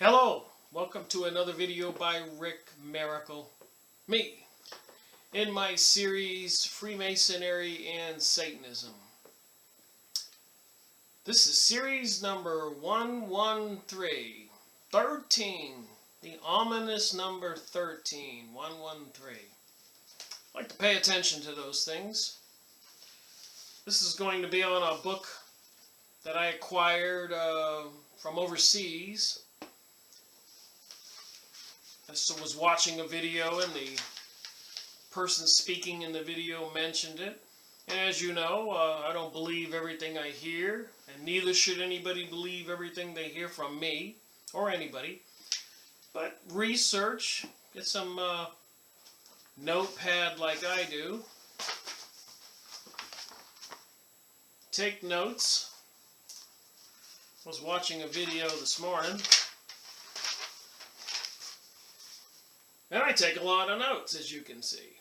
Hello, welcome to another video by Rick Miracle, me, in my series Freemasonry and Satanism. This is series number 113, 13, the ominous number 13, 113. I like to pay attention to those things. This is going to be on a book that I acquired from overseas. I was watching a video and the person speaking in the video mentioned it. And as you know, I don't believe everything I hear, and neither should anybody believe everything they hear from me or anybody. But research, get some notepad like I do. Take notes. I was watching a video this morning. And I take a lot of notes, as you can see.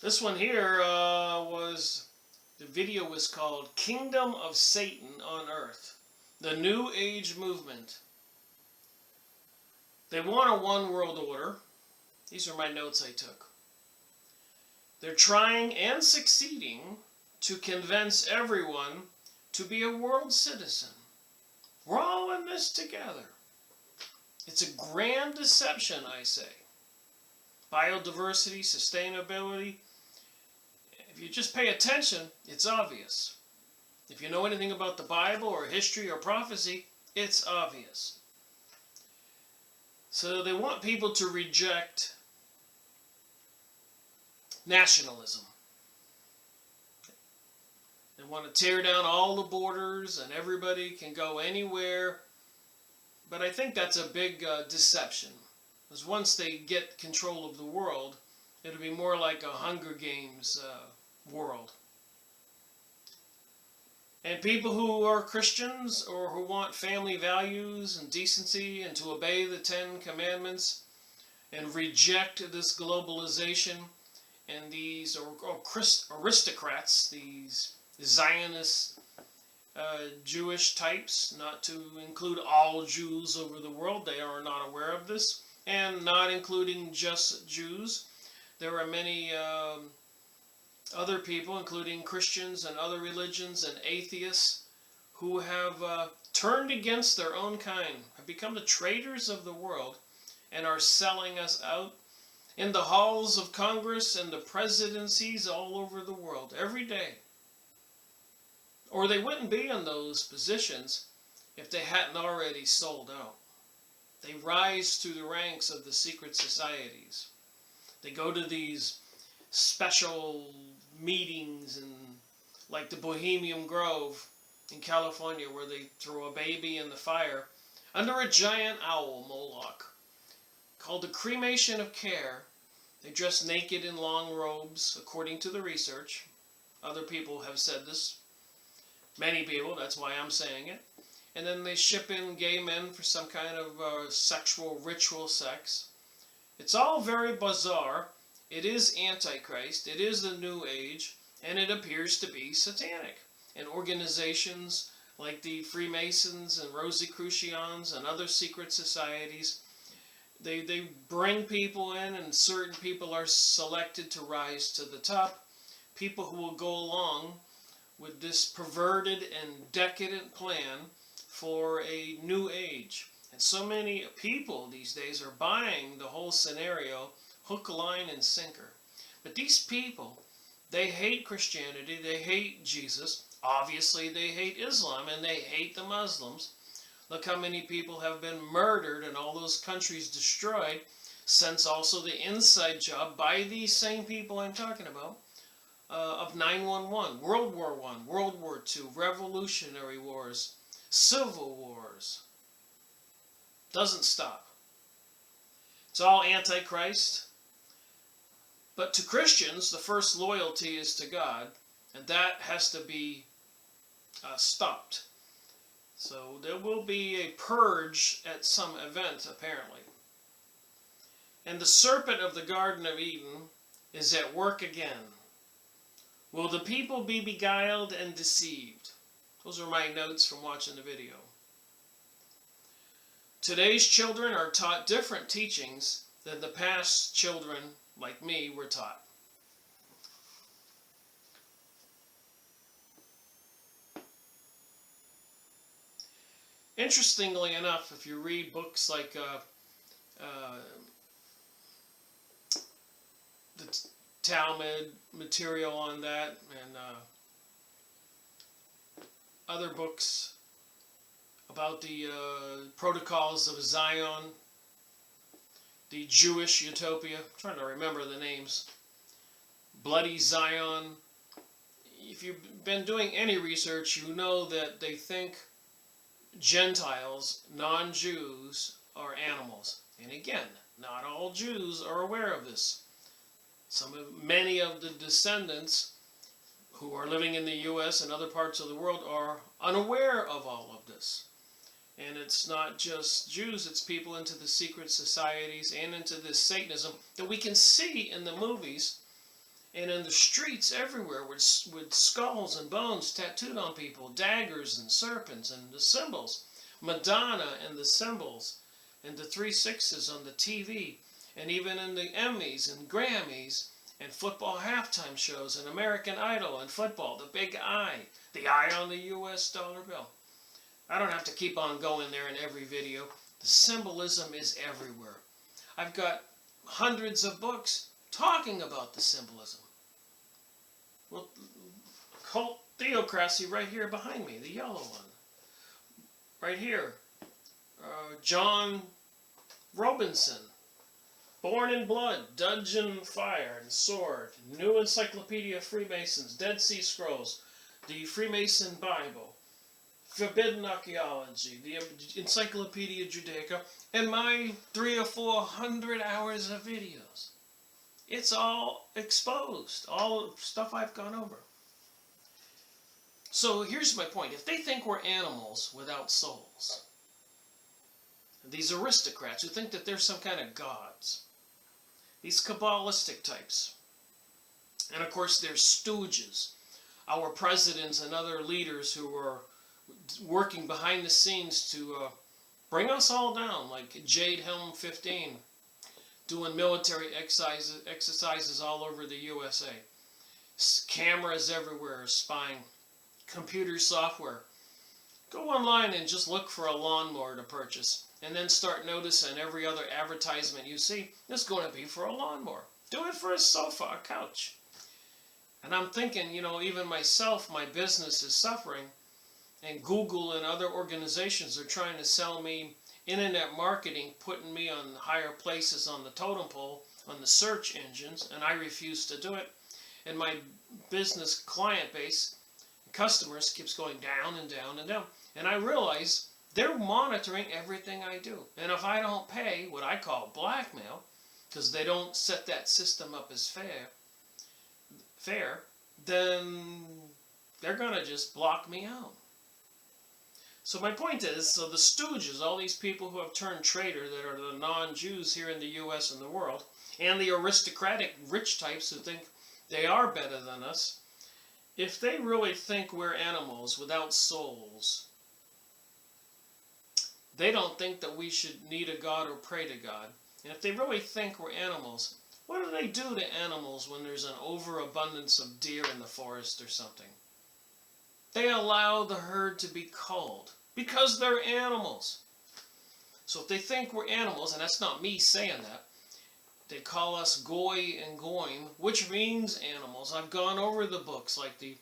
This one here the video was called Kingdom of Satan on Earth, the New Age Movement. They want a one world order. These are my notes I took. They're trying and succeeding to convince everyone to be a world citizen. We're all in this together. It's a grand deception, I say. Biodiversity, sustainability. If you just pay attention, it's obvious. If you know anything about the Bible or history or prophecy, it's obvious. So they want people to reject nationalism. They want to tear down all the borders and everybody can go anywhere. But I think that's a big deception. Because once they get control of the world, it'll be more like a Hunger Games world. And people who are Christians or who want family values and decency and to obey the Ten Commandments and reject this globalization and these aristocrats, these Zionist Jewish types, not to include all Jews over the world. They are not aware of this, and not including just Jews. There are many other people, including Christians and other religions and atheists, who have turned against their own kind, have become the traitors of the world, and are selling us out in the halls of Congress and the presidencies all over the world every day. Or they wouldn't be in those positions if they hadn't already sold out. They rise through the ranks of the secret societies. They go to these special meetings in, like the Bohemian Grove in California, where they throw a baby in the fire under a giant owl, Moloch, called the cremation of care. They dress naked in long robes, according to the research. Other people have said this. Many people, that's why I'm saying it. And then they ship in gay men for some kind of sexual ritual sex. It's all very bizarre. It is Antichrist. It is the New Age. And it appears to be satanic. And organizations like the Freemasons and Rosicrucians and other secret societies, they bring people in, and certain people are selected to rise to the top. People who will go along with this perverted and decadent plan for a new age. And so many people these days are buying the whole scenario, hook, line, and sinker. But these people, they hate Christianity, they hate Jesus, obviously they hate Islam, and they hate the Muslims. Look how many people have been murdered and all those countries destroyed, since also the inside job by these same people I'm talking about. Of 9/11, World War I, World War II, Revolutionary Wars, Civil Wars. Doesn't stop. It's all Antichrist. But to Christians, the first loyalty is to God, and that has to be stopped. So there will be a purge at some event, apparently. And the serpent of the Garden of Eden is at work again. Will the people be beguiled and deceived? Those are my notes from watching the video. Today's children are taught different teachings than the past children, like me, were taught. Interestingly enough, if you read books like the Talmud material on that, and other books about the protocols of Zion, the Jewish utopia, I'm trying to remember the names, Bloody Zion. If you've been doing any research, you know that they think Gentiles, non-Jews, are animals. And again, not all Jews are aware of this. Many of the descendants who are living in the U.S. and other parts of the world are unaware of all of this. And it's not just Jews, it's people into the secret societies and into this Satanism that we can see in the movies and in the streets everywhere with skulls and bones tattooed on people, daggers and serpents and the symbols, Madonna and the symbols, and the 3 6s on the TV, and even in the Emmys and Grammys and football halftime shows and American Idol and football, the big eye, the eye on the U.S. dollar bill. I don't have to keep on going there in every video. The symbolism is everywhere. I've got hundreds of books talking about the symbolism. Well, cult theocracy right here behind me, the yellow one. Right here, John Robinson, Born in Blood, Dungeon Fire and Sword, New Encyclopedia of Freemasons, Dead Sea Scrolls, the Freemason Bible, Forbidden Archaeology, the Encyclopedia Judaica, and my 300 or 400 hours of videos. It's all exposed, all stuff I've gone over. So here's my point. If they think we're animals without souls, these aristocrats who think that they're some kind of gods, these Kabbalistic types, and of course there's stooges, our presidents and other leaders who are working behind the scenes to bring us all down, like Jade Helm 15, doing military exercises all over the USA. Cameras everywhere spying, computer software. Go online and just look for a lawnmower to purchase, and then start noticing every other advertisement you see is going to be for a lawnmower. Do it for a sofa, a couch. And I'm thinking, you know, even myself, my business is suffering, and Google and other organizations are trying to sell me internet marketing, putting me on higher places on the totem pole, on the search engines, and I refuse to do it. And my business client base, customers, keeps going down and down and down. And I realize they're monitoring everything I do. And if I don't pay what I call blackmail, because they don't set that system up as fair, then they're going to just block me out. So my point is, so the stooges, all these people who have turned traitor that are the non-Jews here in the U.S. and the world, and the aristocratic rich types who think they are better than us, if they really think we're animals without souls, they don't think that we should need a God or pray to God. And if they really think we're animals, what do they do to animals when there's an overabundance of deer in the forest or something? They allow the herd to be culled because they're animals. So if they think we're animals, and that's not me saying that, they call us goy and goyim, which means animals. I've gone over the books like the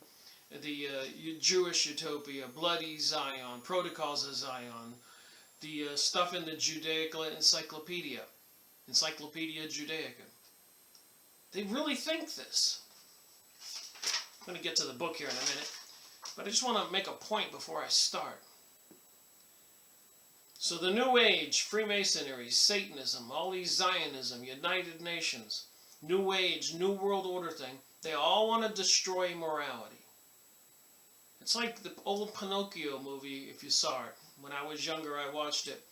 Jewish Utopia, Bloody Zion, Protocols of Zion, the stuff in the Judaica Encyclopedia, Encyclopedia Judaica. They really think this. I'm going to get to the book here in a minute, but I just want to make a point before I start. So the New Age, Freemasonry, Satanism, all these Zionism, United Nations, New Age, New World Order thing, they all want to destroy morality. It's like the old Pinocchio movie, if you saw it. When I was younger, I watched it.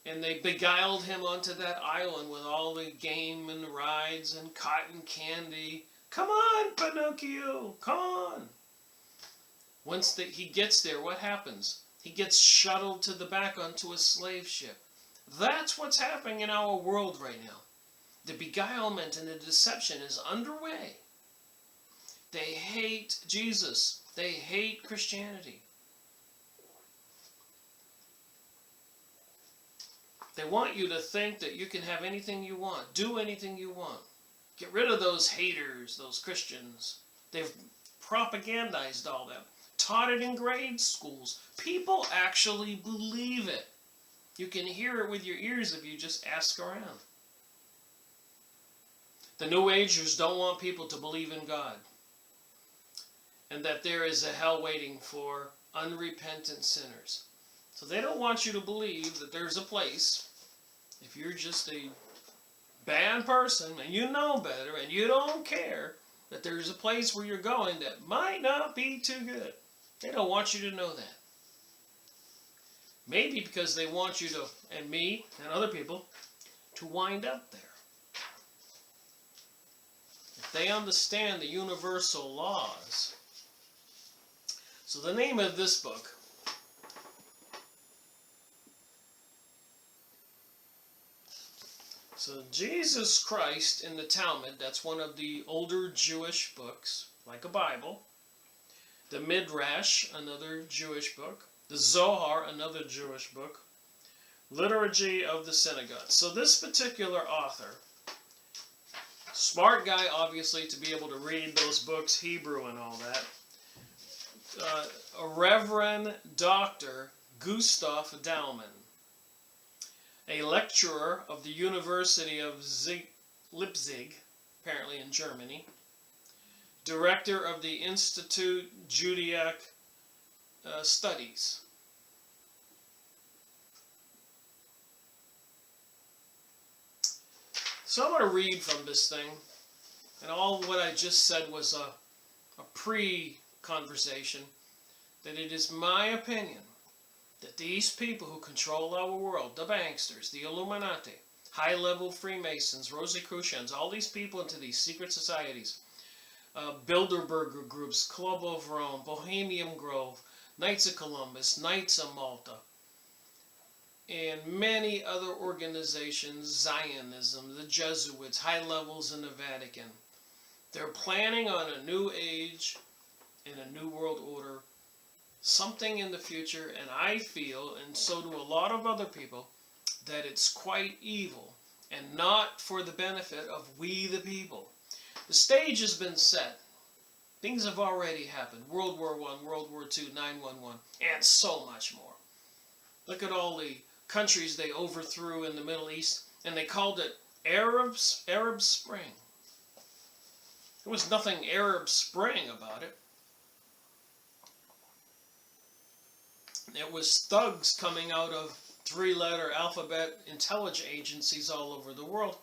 And they beguiled him onto that island with all the game and rides and cotton candy. Come on, Pinocchio, come on. Once he gets there, what happens? He gets shuttled to the back onto a slave ship. That's what's happening in our world right now. The beguilement and the deception is underway. They hate Jesus. They hate Christianity. They want you to think that you can have anything you want, do anything you want. Get rid of those haters, those Christians. They've propagandized all that, taught it in grade schools. People actually believe it. You can hear it with your ears if you just ask around. The New Agers don't want people to believe in God and that there is a hell waiting for unrepentant sinners. So they don't want you to believe that there's a place, if you're just a bad person and you know better and you don't care, that there's a place where you're going that might not be too good. They don't want you to know that. Maybe because they want you to, and me and other people, to wind up there. If they understand the universal laws. So the name of this book, so Jesus Christ in the Talmud, that's one of the older Jewish books, like a Bible. The Midrish, another Jewish book. The Zohar, another Jewish book. Liturgy of the Synagogue. So this particular author, smart guy obviously to be able to read those books, Hebrew and all that. A Reverend Dr. Gustav Daumann, a lecturer of the University of Leipzig, apparently in Germany, director of the Institute Judaic Studies. So I'm going to read from this thing, and all what I just said was a pre-conversation, that it is my opinion that these people who control our world, the banksters, the Illuminati, high-level Freemasons, Rosicrucians, all these people into these secret societies, Bilderberger groups, Club of Rome, Bohemian Grove, Knights of Columbus, Knights of Malta, and many other organizations, Zionism, the Jesuits, high levels in the Vatican. They're planning on a new age and a new world order, something in the future, and I feel, and so do a lot of other people, that it's quite evil and not for the benefit of we the people. The stage has been set. Things have already happened. World War I, World War II, 9/11, and so much more. Look at all the countries they overthrew in the Middle East, and they called it Arab Spring. There was nothing Arab Spring about it. It was thugs coming out of three-letter alphabet intelligence agencies all over the world,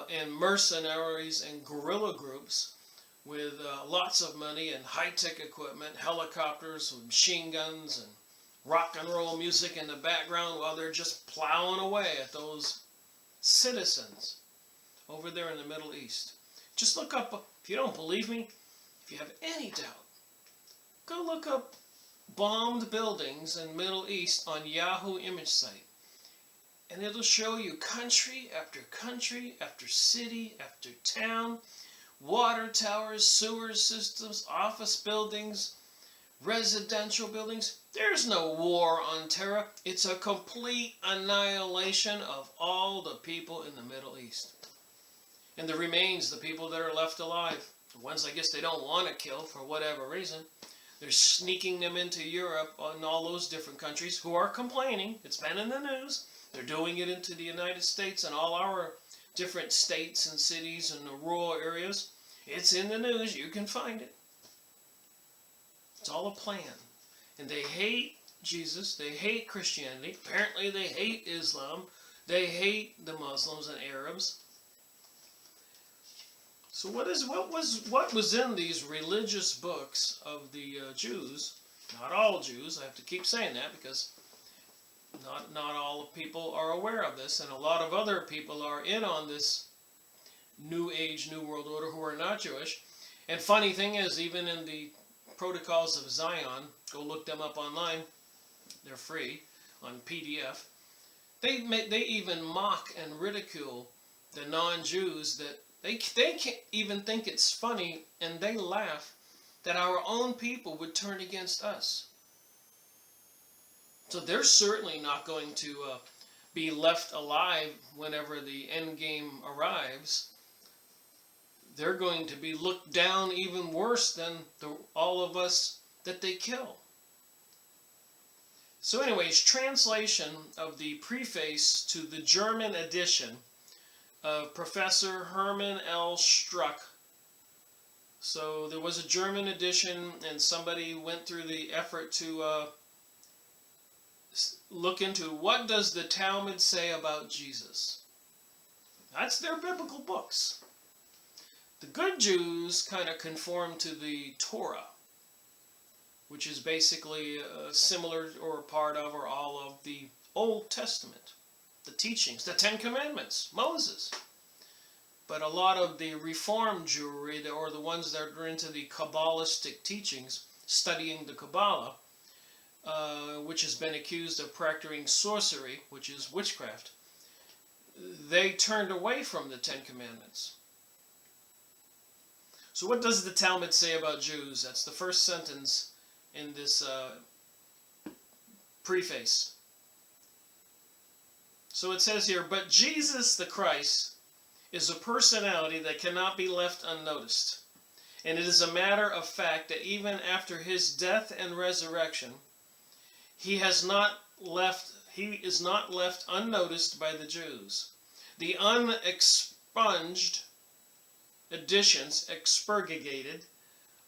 and mercenaries and guerrilla groups with lots of money and high-tech equipment, helicopters with machine guns and rock and roll music in the background while they're just plowing away at those citizens over there in the Middle East. Just look up, if you don't believe me, if you have any doubt, go look up bombed buildings in Middle East on Yahoo image site. And it'll show you country after city after town, water towers, sewer systems, office buildings, residential buildings. There's no war on terror. It's a complete annihilation of all the people in the Middle East. And the remains, the people that are left alive, the ones I guess they don't want to kill for whatever reason, they're sneaking them into Europe and all those different countries who are complaining. It's been in the news. They're doing it into the United States and all our different states and cities and the rural areas. It's in the news. You can find it. It's all a plan. And they hate Jesus. They hate Christianity. Apparently they hate Islam. They hate the Muslims and Arabs. So what was in these religious books of the Jews? Not all Jews. I have to keep saying that because not all people are aware of this, and a lot of other people are in on this New Age, New World Order who are not Jewish. And funny thing is, even in the Protocols of Zion, go look them up online. They're free on PDF. They even mock and ridicule the non-Jews, that they can't even think it's funny, and they laugh that our own people would turn against us. So they're certainly not going to be left alive whenever the end game arrives. They're going to be looked down even worse than all of us that they kill. So anyways, translation of the preface to the German edition of Professor Hermann L. Struck. So there was a German edition, and somebody went through the effort to look into what does the Talmud say about Jesus. That's their biblical books. The good Jews kind of conform to the Torah, which is basically similar or part of or all of the Old Testament, the teachings, the Ten Commandments, Moses. But a lot of the Reformed Jewry, or the ones that are into the Kabbalistic teachings, studying the Kabbalah, which has been accused of practicing sorcery, which is witchcraft, they turned away from the Ten Commandments. So what does the Talmud say about Jews? That's the first sentence in this preface. So it says here, but Jesus the Christ is a personality that cannot be left unnoticed. And it is a matter of fact that even after his death and resurrection, he is not left unnoticed by the Jews. The unexpunged editions, expurgated,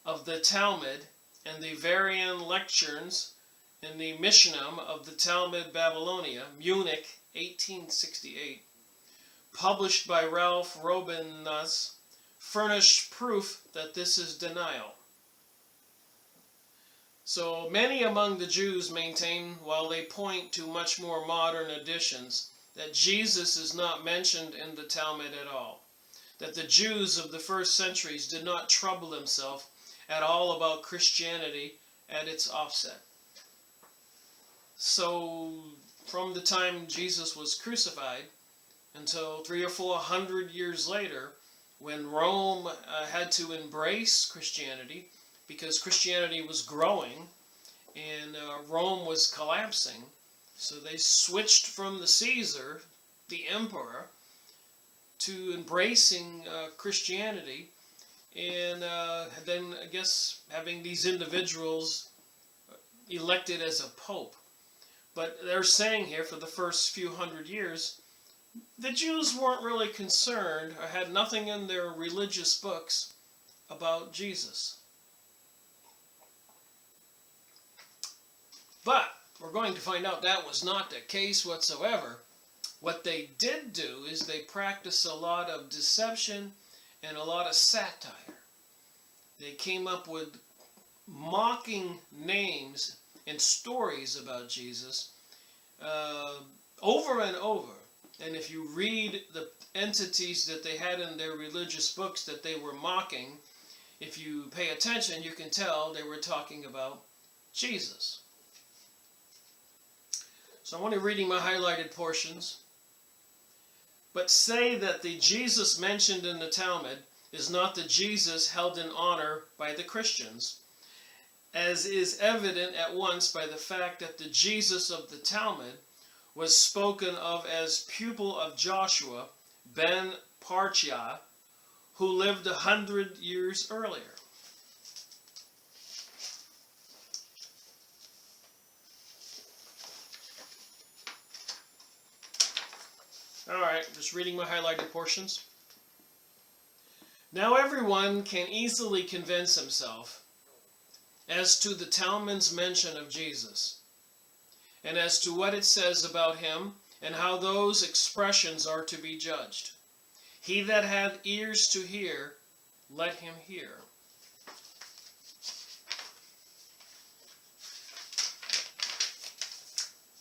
of the Talmud and the variant lectures in the Mishnah of the Talmud Babylonia, Munich, 1868, published by Ralph Robinas, furnish proof that this is denial. So many among the Jews maintain, while they point to much more modern editions, that Jesus is not mentioned in the Talmud at all, that the Jews of the first centuries did not trouble themselves at all about Christianity at its offset. So from the time Jesus was crucified until 300 or 400 years later, when Rome had to embrace Christianity because Christianity was growing and Rome was collapsing, so they switched from the Caesar, the emperor, to embracing Christianity, and then I guess having these individuals elected as a pope. But they're saying here, for the first few hundred years, the Jews weren't really concerned or had nothing in their religious books about Jesus. But we're going to find out that was not the case whatsoever. What they did do is they practiced a lot of deception and a lot of satire. They came up with mocking names and stories about Jesus over and over. And if you read the entities that they had in their religious books that they were mocking, if you pay attention, you can tell they were talking about Jesus. So I'm only reading my highlighted portions. But say that the Jesus mentioned in the Talmud is not the Jesus held in honor by the Christians, as is evident at once by the fact that the Jesus of the Talmud was spoken of as pupil of Joshua ben Parchiah, who lived 100 years earlier. Alright, just reading my highlighted portions. Now everyone can easily convince himself as to the Talmud's mention of Jesus, and as to what it says about him, and how those expressions are to be judged. He that hath ears to hear, let him hear.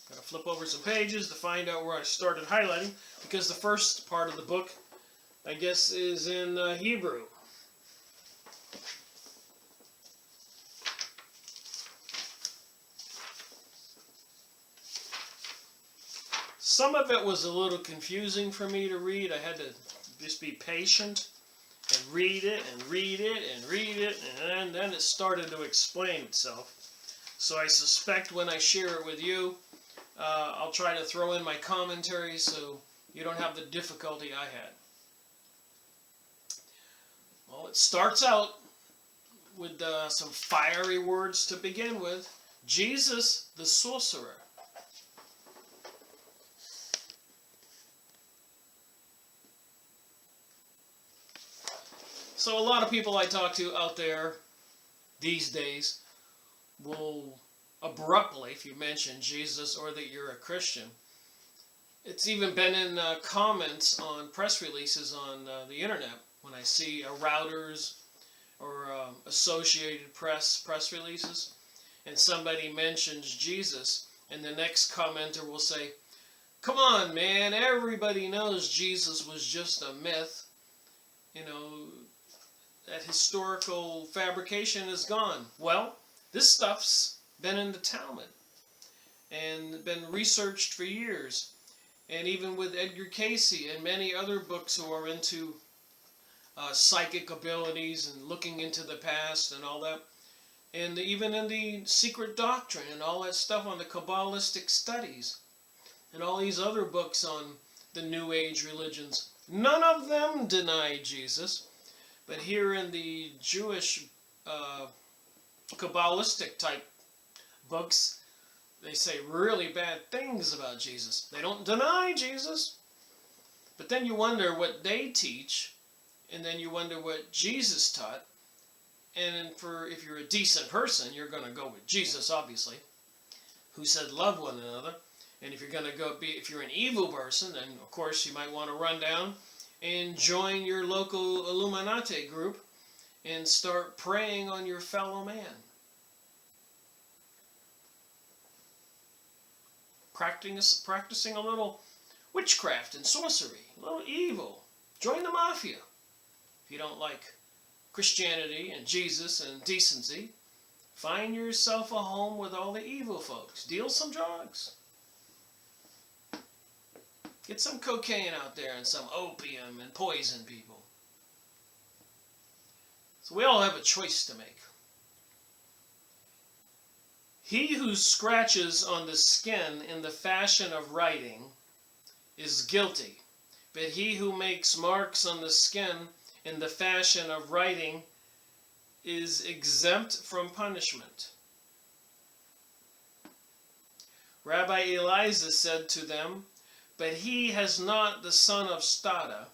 Gotta flip over some pages to find out where I started highlighting, because the first part of the book, I guess, is in Hebrew. Some of it was a little confusing for me to read. I had to just be patient and read it and read it and read it, and then it started to explain itself. So I suspect when I share it with you, I'll try to throw in my commentary so you don't have the difficulty I had. Well, it starts out with some fiery words to begin with. Jesus the sorcerer. So a lot of people I talk to out there these days will abruptly, if you mention Jesus or that you're a Christian, it's even been in comments on press releases on the internet when I see Routers or Associated Press releases, and somebody mentions Jesus, and the next commenter will say, "Come on, man, everybody knows Jesus was just a myth. You know, that historical fabrication is gone." Well, this stuff's been in the Talmud and been researched for years. And even with Edgar Casey and many other books who are into psychic abilities and looking into the past and all that. And even in the secret doctrine and all that stuff on the Kabbalistic studies and all these other books on the New Age religions, none of them deny Jesus. But here in the Jewish Kabbalistic type books, they say really bad things about Jesus. They don't deny Jesus. But then you wonder what they teach, and then you wonder what Jesus taught. And if you're a decent person, you're going to go with Jesus, obviously, who said love one another. And if you're going to if you're an evil person, then of course you might want to run down and join your local Illuminati group and start preying on your fellow man. Practicing a little witchcraft and sorcery, a little evil. Join the mafia. If you don't like Christianity and Jesus and decency, find yourself a home with all the evil folks. Deal some drugs. Get some cocaine out there and some opium and poison people. So we all have a choice to make. He who scratches on the skin in the fashion of writing is guilty, but he who makes marks on the skin in the fashion of writing is exempt from punishment. Rabbi Eliezer said to them, "But he has not the son of Stada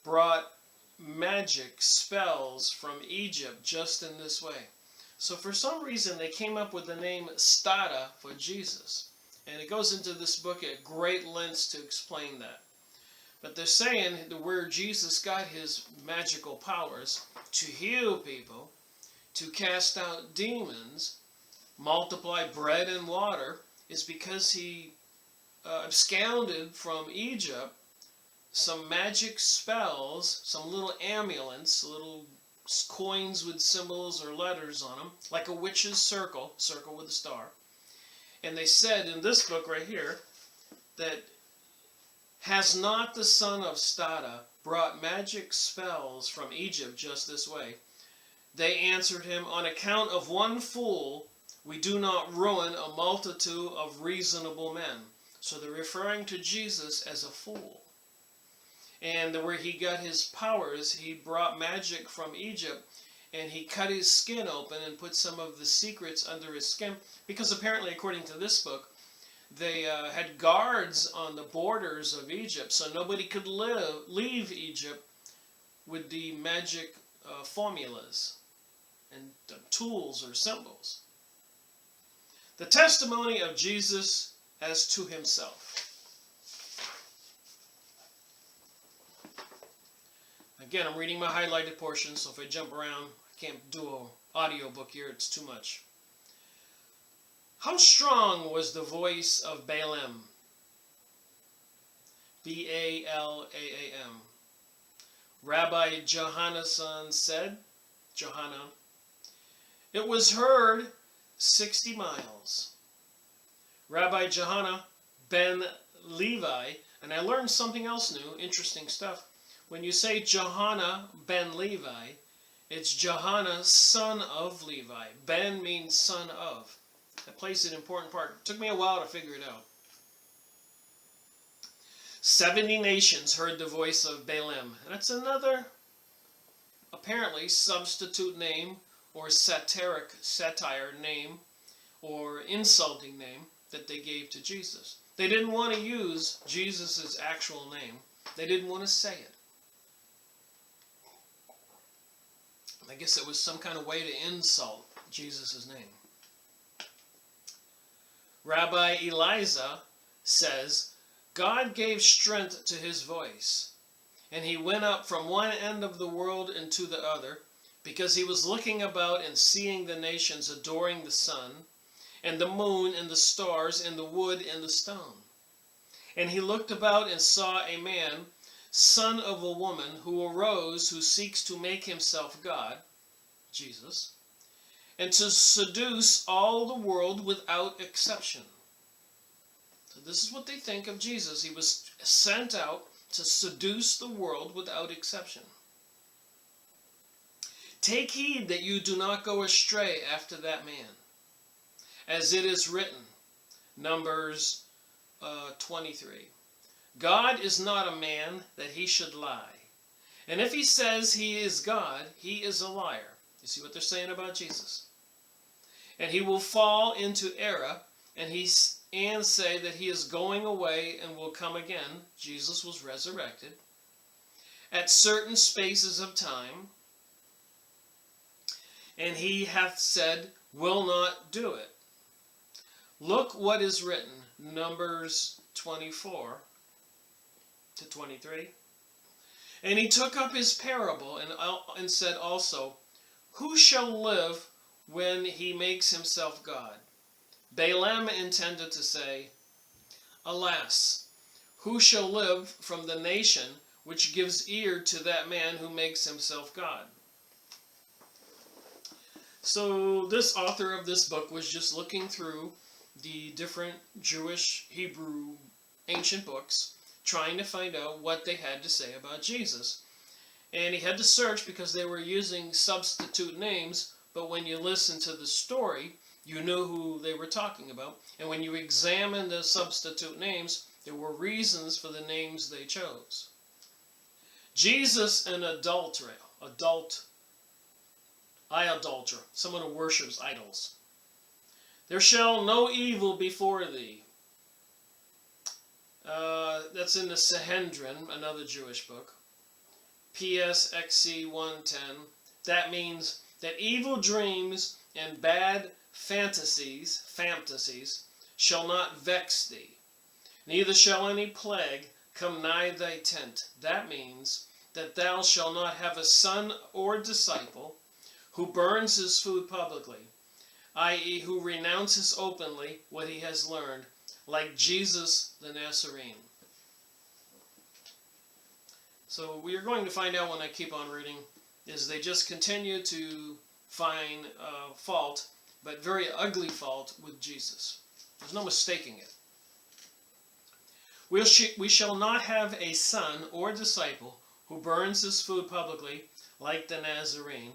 brought magic spells from Egypt just in this way." So for some reason they came up with the name Stada for Jesus. And it goes into this book at great lengths to explain that. But they're saying where Jesus got his magical powers to heal people, to cast out demons, multiply bread and water, is because he absconded from Egypt some magic spells, some little amulets, little coins with symbols or letters on them, like a witch's circle with a star. And they said in this book right here that has not the son of Stada brought magic spells from Egypt just this way? They answered him, "On account of one fool, we do not ruin a multitude of reasonable men." So they're referring to Jesus as a fool. And where he got his powers, he brought magic from Egypt, and he cut his skin open and put some of the secrets under his skin, because apparently, according to this book, they had guards on the borders of Egypt, so nobody could leave Egypt with the magic formulas and tools or symbols. The testimony of Jesus as to himself. Again, I'm reading my highlighted portion, so if I jump around, I can't do an audio book here, it's too much. How strong was the voice of Balaam? B-A-L-A-A-M. Rabbi Johannesson said, it was heard 60 miles. Rabbi Johanna ben Levi, and I learned something else new, interesting stuff. When you say Johanna ben Levi, it's Johanna, son of Levi. Ben means son of. That plays an important part. It took me a while to figure it out. 70 nations heard the voice of Balaam. That's another, apparently, substitute name or satire name or insulting name that they gave to Jesus. They didn't want to use Jesus' actual name. They didn't want to say it. I guess it was some kind of way to insult Jesus' name. Rabbi Eliza says, God gave strength to his voice, and he went up from one end of the world into the other, because he was looking about and seeing the nations adoring the sun, and the moon, and the stars, and the wood, and the stone. And he looked about and saw a man, son of a woman, who arose, who seeks to make himself God, Jesus, and to seduce all the world without exception. So this is what they think of Jesus. He was sent out to seduce the world without exception. Take heed that you do not go astray after that man, as it is written, Numbers 23. God is not a man that he should lie. And if he says he is God, he is a liar. You see what they're saying about Jesus? And he will fall into error, and say that he is going away and will come again. Jesus was resurrected at certain spaces of time, and he hath said, will not do it. Look what is written, Numbers 24 to 23. And he took up his parable and said also, who shall live when he makes himself God? Balaam intended to say, alas, who shall live from the nation which gives ear to that man who makes himself God? So this author of this book was just looking through the different Jewish, Hebrew, ancient books, trying to find out what they had to say about Jesus. And he had to search because they were using substitute names, but when you listen to the story, you knew who they were talking about. And when you examine the substitute names, there were reasons for the names they chose. Jesus, an adulterer, someone who worships idols. There shall no evil before thee. That's in the Sanhedrin, another Jewish book. PSXC 110. That means that evil dreams and bad fantasies shall not vex thee. Neither shall any plague come nigh thy tent. That means that thou shalt not have a son or disciple who burns his food publicly, i.e., who renounces openly what he has learned, like Jesus the Nazarene. So we are going to find out when I keep on reading, is they just continue to find fault, but very ugly fault with Jesus. There's no mistaking it. We shall not have a son or disciple who burns his food publicly, like the Nazarene.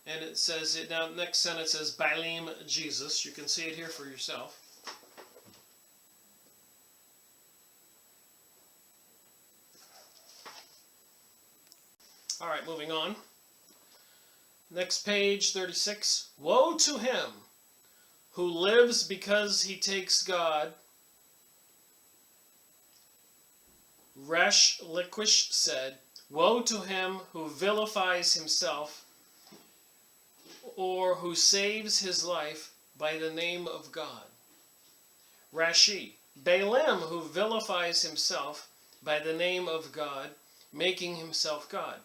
And it says, now next sentence says, Balaam Jesus. You can see it here for yourself. All right, moving on. Next page, 36. Woe to him who lives because he takes God. Resh Lakish said, woe to him who vilifies himself or who saves his life by the name of God. Rashi, Balaam who vilifies himself by the name of God, making himself God.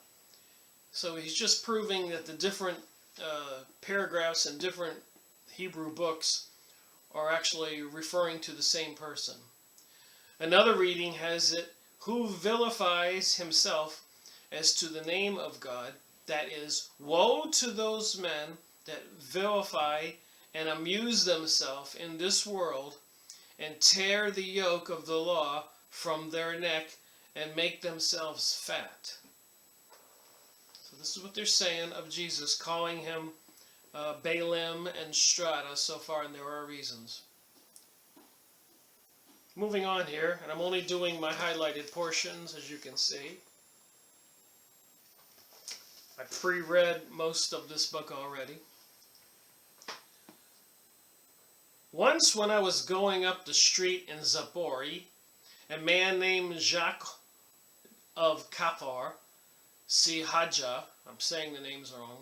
So he's just proving that the different paragraphs in different Hebrew books are actually referring to the same person. Another reading has it, who vilifies himself as to the name of God, that is, woe to those men that vilify and amuse themselves in this world and tear the yoke of the law from their neck and make themselves fat. So this is what they're saying of Jesus, calling him Balaam and Strata so far, and there are reasons. Moving on here, and I'm only doing my highlighted portions, as you can see. I pre-read most of this book already. Once when I was going up the street in Zapori, a man named Jacques of Kafar, Sihaja, I'm saying the names wrong,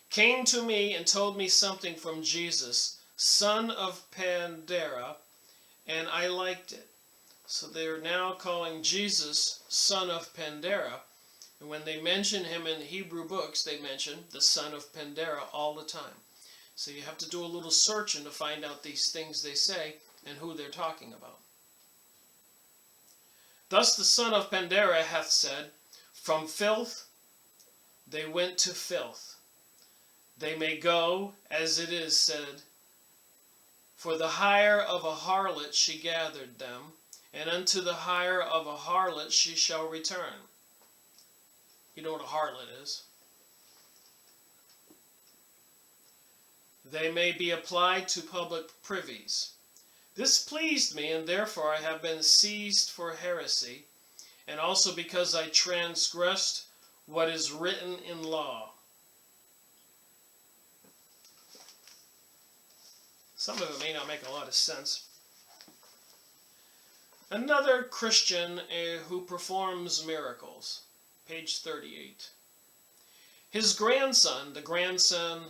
came to me and told me something from Jesus, son of Pandera, and I liked it. So they're now calling Jesus son of Pandera, and when they mention him in Hebrew books, they mention the son of Pandera all the time. So you have to do a little searching to find out these things they say and who they're talking about. Thus the son of Pandera hath said, from filth they went to filth. They may go, as it is said, for the hire of a harlot she gathered them, and unto the hire of a harlot she shall return. You know what a harlot is. They may be applied to public privies. This pleased me, and therefore I have been seized for heresy, and also because I transgressed what is written in law. Some of it may not make a lot of sense. Another Christian who performs miracles. Page 38. His grandson, the grandson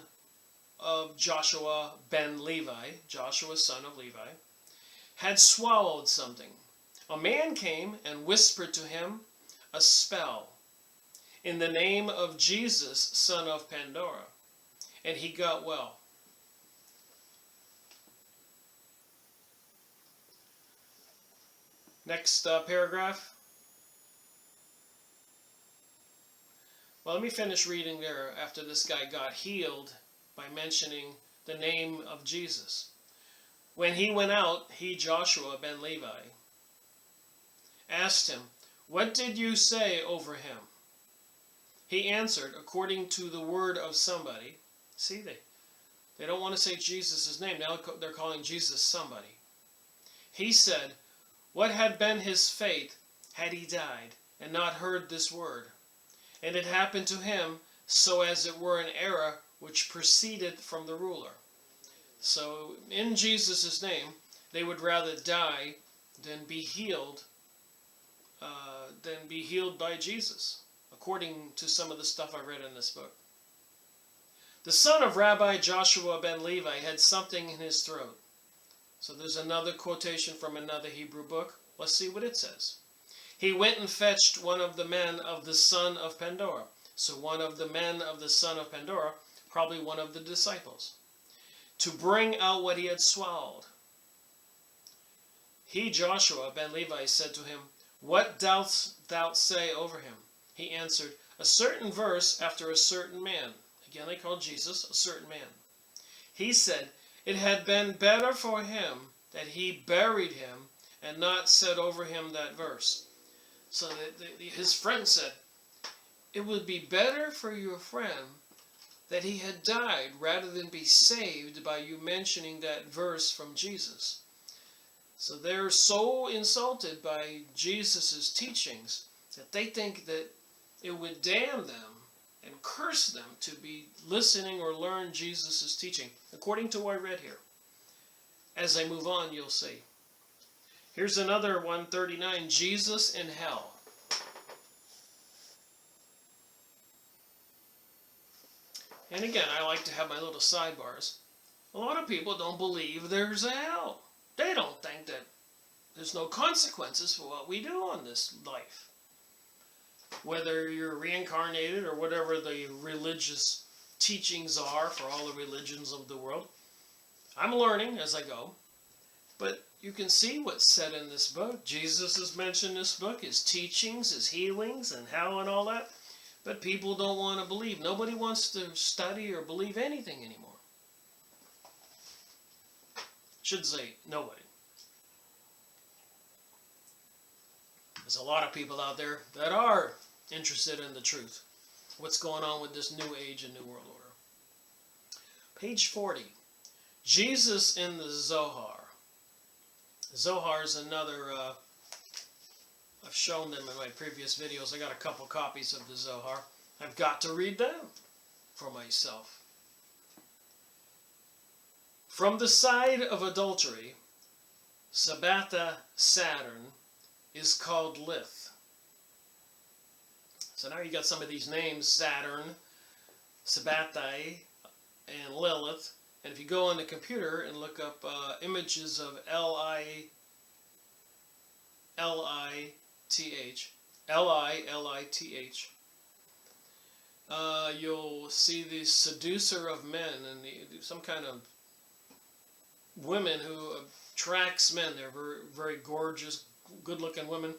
of Joshua ben Levi, Joshua son of Levi, had swallowed something. A man came and whispered to him a spell in the name of Jesus, son of Pandora, and he got well. Next paragraph. Well, let me finish reading there after this guy got healed by mentioning the name of Jesus. When he went out, he, Joshua ben Levi, asked him, what did you say over him? He answered, according to the word of somebody. See, they don't want to say Jesus' name. Now they're calling Jesus somebody. He said, what had been his fate had he died and not heard this word? And it happened to him so as it were an error which proceeded from the ruler. So in Jesus' name, they would rather die than be healed by Jesus, according to some of the stuff I read in this book. The son of Rabbi Joshua ben Levi had something in his throat. So there's another quotation from another Hebrew book. Let's see what it says. He went and fetched one of the men of the son of Pandora. So one of the men of the son of Pandora, probably one of the disciples, to bring out what he had swallowed. He, Joshua ben Levi, said to him, what dost thou say over him? He answered, a certain verse after a certain man. Again, they called Jesus a certain man. He said, it had been better for him that he buried him and not said over him that verse. So his friend said, it would be better for your friend that he had died rather than be saved by you mentioning that verse from Jesus. So they're so insulted by Jesus' teachings that they think that it would damn them and curse them to be listening or learn Jesus' teaching, according to what I read here. As I move on, you'll see. Here's another 139, Jesus in hell. And again, I like to have my little sidebars. A lot of people don't believe there's a hell. They don't think that there's no consequences for what we do on this life. Whether you're reincarnated or whatever the religious teachings are for all the religions of the world. I'm learning as I go. But you can see what's said in this book. Jesus has mentioned this book, his teachings, his healings, and hell and all that. But people don't want to believe. Nobody wants to study or believe anything anymore. Should say nobody. There's a lot of people out there that are interested in the truth. What's going on with this new age and new world order. Page 40. Jesus in the Zohar. Zohar is another, I've shown them in my previous videos. I got a couple copies of the Zohar. I've got to read them for myself. From the side of adultery, Sabbatha Saturn is called Lith. So now you got some of these names, Saturn, Sabbatai, and Lilith. And if you go on the computer and look up images of L-I-L-I-T-H, you'll see the seducer of men and some kind of women who attracts men. They're very, very gorgeous, good-looking women.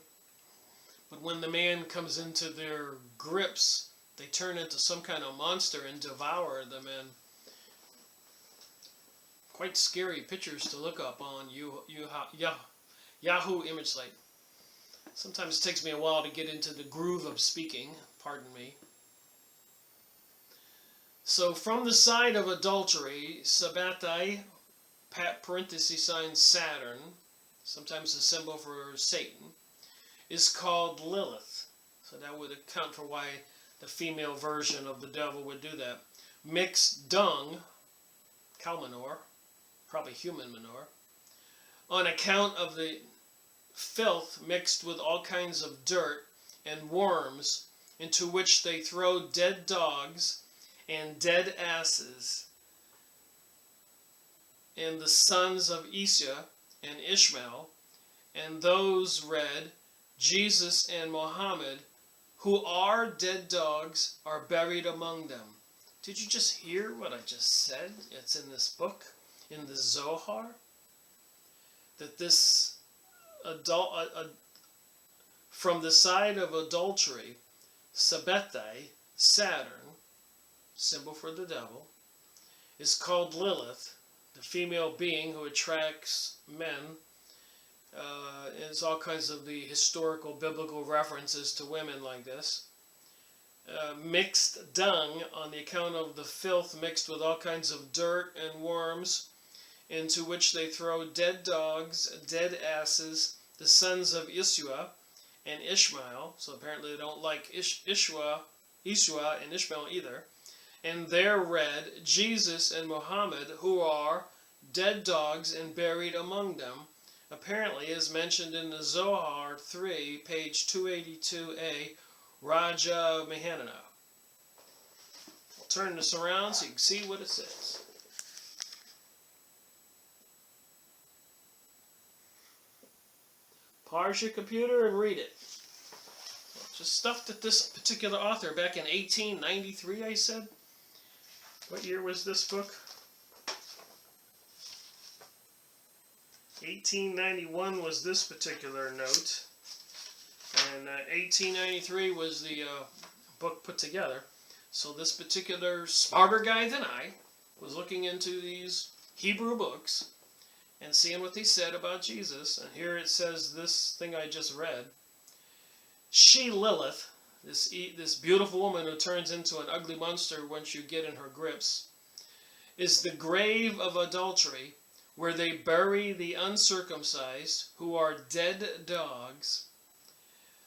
But when the man comes into their grips, they turn into some kind of monster and devour the men. Quite scary pictures to look up on Yahoo image site. Sometimes it takes me a while to get into the groove of speaking, pardon me. So from the side of adultery, Sabbatai, parenthesis sign Saturn, sometimes a symbol for Satan, is called Lilith. So that would account for why the female version of the devil would do that. Mixed dung, cow manure, probably human manure, on account of the filth mixed with all kinds of dirt and worms, into which they throw dead dogs and dead asses. And the sons of Esau and Ishmael, and those read, Jesus and Mohammed, who are dead dogs, are buried among them. Did you just hear what I just said? It's in this book, in the Zohar, that this from the side of adultery, Sabbatai, Saturn, symbol for the devil, is called Lilith, the female being who attracts men. There's all kinds of the historical biblical references to women like this. Mixed dung, on the account of the filth mixed with all kinds of dirt and worms, into which they throw dead dogs, dead asses, the sons of Esau and Ishmael. So apparently they don't like Esau and Ishmael either. And there read, Jesus and Mohammed, who are dead dogs and buried among them. Apparently, as mentioned in the Zohar 3, page 282a, Raja Mehanana. I'll turn this around so you can see what it says. Pause your computer and read it. Just stuff that this particular author, back in 1893, I said. What year was this book? 1891 was this particular note, and 1893 was the book put together. So this particular smarter guy than I was looking into these Hebrew books and seeing what they said about Jesus. And here it says this thing I just read. She, Lilith, this beautiful woman who turns into an ugly monster once you get in her grips, is the grave of adultery, where they bury the uncircumcised, who are dead dogs,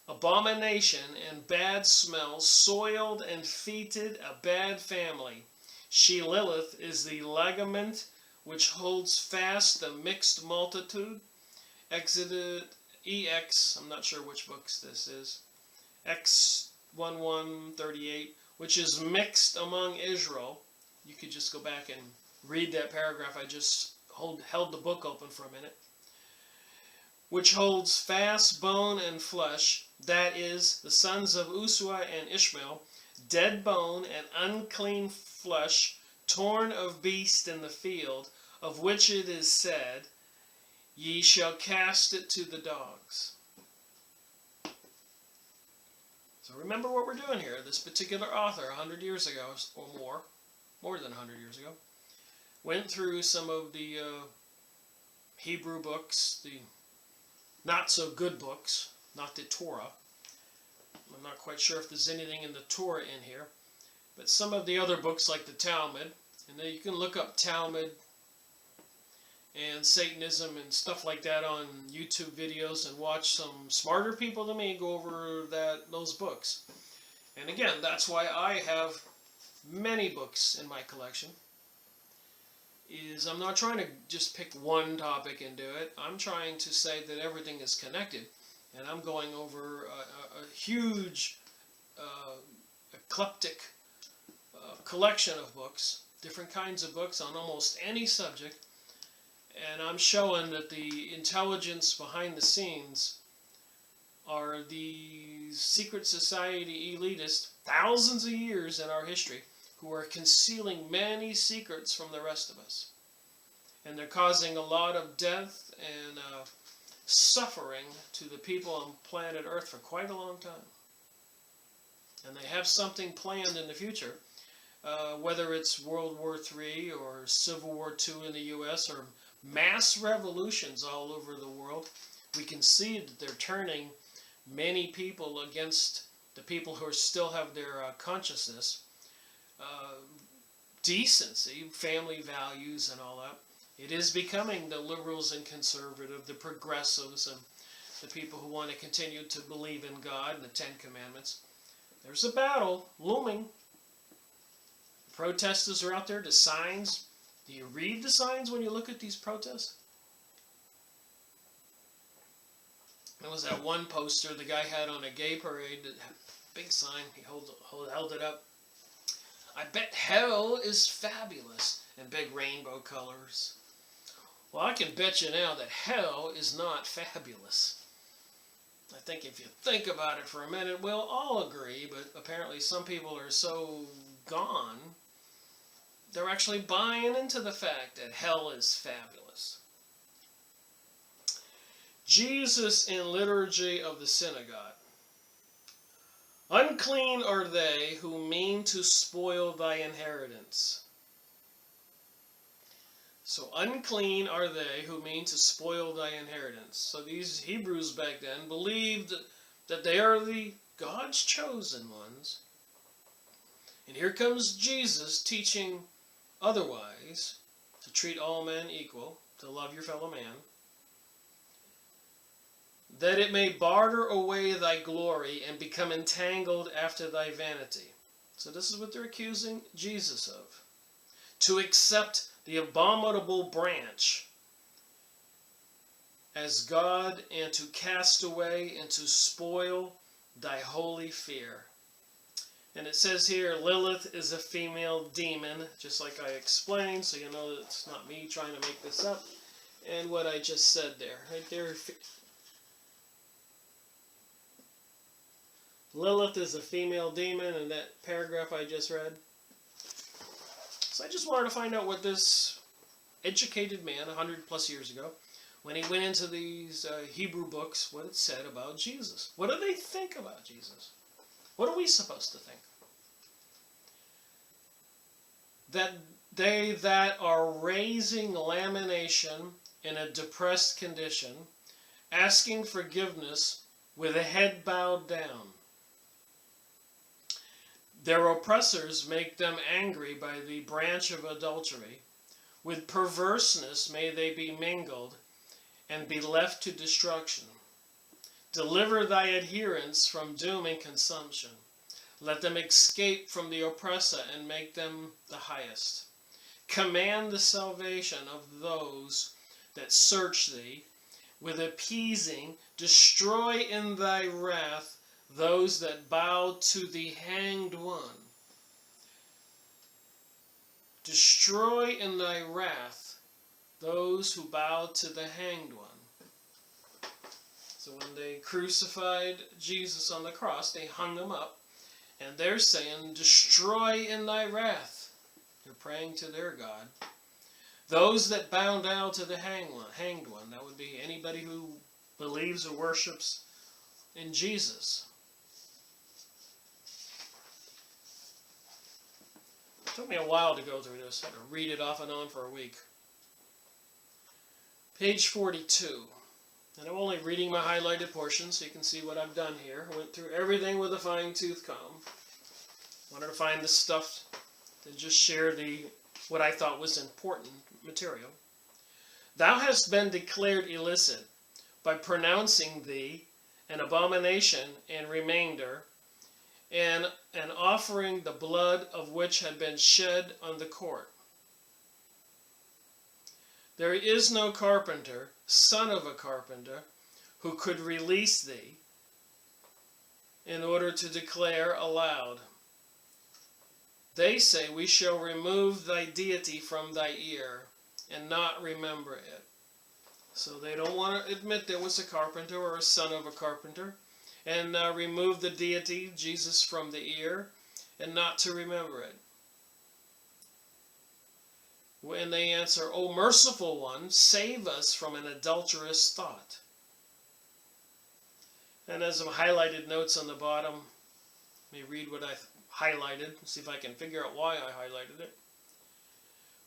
abomination and bad smell, soiled and fetid, a bad family. She, Lilith, is the ligament which holds fast the mixed multitude. Exodus EX, I'm not sure which books this is, X1138, which is mixed among Israel. You could just go back and read that paragraph. I just held the book open for a minute. Which holds fast bone and flesh, that is, the sons of Esau and Ishmael, dead bone and unclean flesh, torn of beast in the field, of which it is said, ye shall cast it to the dogs. So remember what we're doing here. This particular author, 100 years ago or more than 100 years ago, went through some of the Hebrew books, the not so good books, not the Torah. I'm not quite sure if there's anything in the Torah in here, but some of the other books like the Talmud, and then you can look up Talmud and Satanism and stuff like that on YouTube videos and watch some smarter people than me go over those books. And again, that's why I have many books in my collection. I'm not trying to just pick one topic and do it. I'm trying to say that everything is connected. And I'm going over a huge eclectic collection of books, different kinds of books on almost any subject. And I'm showing that the intelligence behind the scenes are the secret society elitists, thousands of years in our history, who are concealing many secrets from the rest of us. And they're causing a lot of death and suffering to the people on planet Earth for quite a long time. And they have something planned in the future, whether it's World War III or Civil War II in the U.S. or mass revolutions all over the world. We can see that they're turning many people against the people who still have their consciousness, decency, family values, and all that. It is becoming the liberals and conservative, the progressives, and the people who want to continue to believe in God and the Ten Commandments. There's a battle looming. Protesters are out there, the signs. Do you read the signs when you look at these protests? There was that one poster the guy had on a gay parade, big sign, he held it up. I bet hell is fabulous, in big rainbow colors. Well, I can bet you now that hell is not fabulous. I think if you think about it for a minute, we'll all agree, but apparently some people are so gone, they're actually buying into the fact that hell is fabulous. Jesus in Liturgy of the Synagogue. Unclean are they who mean to spoil thy inheritance. So unclean are they who mean to spoil thy inheritance. So these Hebrews back then believed that they are the God's chosen ones. And here comes Jesus teaching otherwise, to treat all men equal, to love your fellow man, that it may barter away thy glory and become entangled after thy vanity. So this is what they're accusing Jesus of. To accept the abominable branch as God, and to cast away and to spoil thy holy fear. And it says here, Lilith is a female demon, just like I explained, so you know that it's not me trying to make this up. And what I just said there, right there. Lilith is a female demon in that paragraph I just read. So I just wanted to find out what this educated man, 100 plus years ago, when he went into these Hebrew books, what it said about Jesus. What do they think about Jesus? What are we supposed to think? That they that are raising lamentation in a depressed condition, asking forgiveness with a head bowed down. Their oppressors make them angry by the branch of adultery. With perverseness may they be mingled and be left to destruction. Deliver thy adherents from doom and consumption. Let them escape from the oppressor and make them the highest. Command the salvation of those that search thee. With appeasing, destroy in thy wrath those that bow to the hanged one. Destroy in thy wrath those who bow to the hanged one. So when they crucified Jesus on the cross, they hung him up, and they're saying, destroy in thy wrath. They're praying to their God. Those that bow down to the hanged one, that would be anybody who believes or worships in Jesus. It took me a while to go through this. I had to read it off and on for a week. Page 42. And I'm only reading my highlighted portions so you can see what I've done here. I went through everything with a fine-tooth comb. Wanted to find the stuff to just share what I thought was important material. Thou hast been declared illicit by pronouncing thee an abomination and remainder, and offering the blood of which had been shed on the court. There is no carpenter, son of a carpenter, who could release thee in order to declare aloud. They say, we shall remove thy deity from thy ear and not remember it. So they don't want to admit there was a carpenter or a son of a carpenter, and remove the deity, Jesus, from the ear, and not to remember it. When they answer, O merciful one, save us from an adulterous thought. And as some highlighted notes on the bottom, let me read what I highlighted, see if I can figure out why I highlighted it.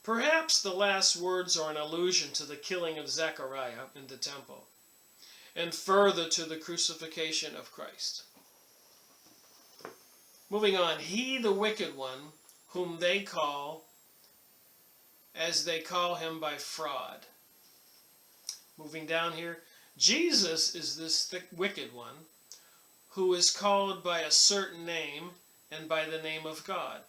Perhaps the last words are an allusion to the killing of Zechariah in the temple, and further to the crucifixion of Christ. Moving on, he, the wicked one, whom they call, as they call him by fraud. Moving down here, Jesus is this wicked one who is called by a certain name and by the name of God.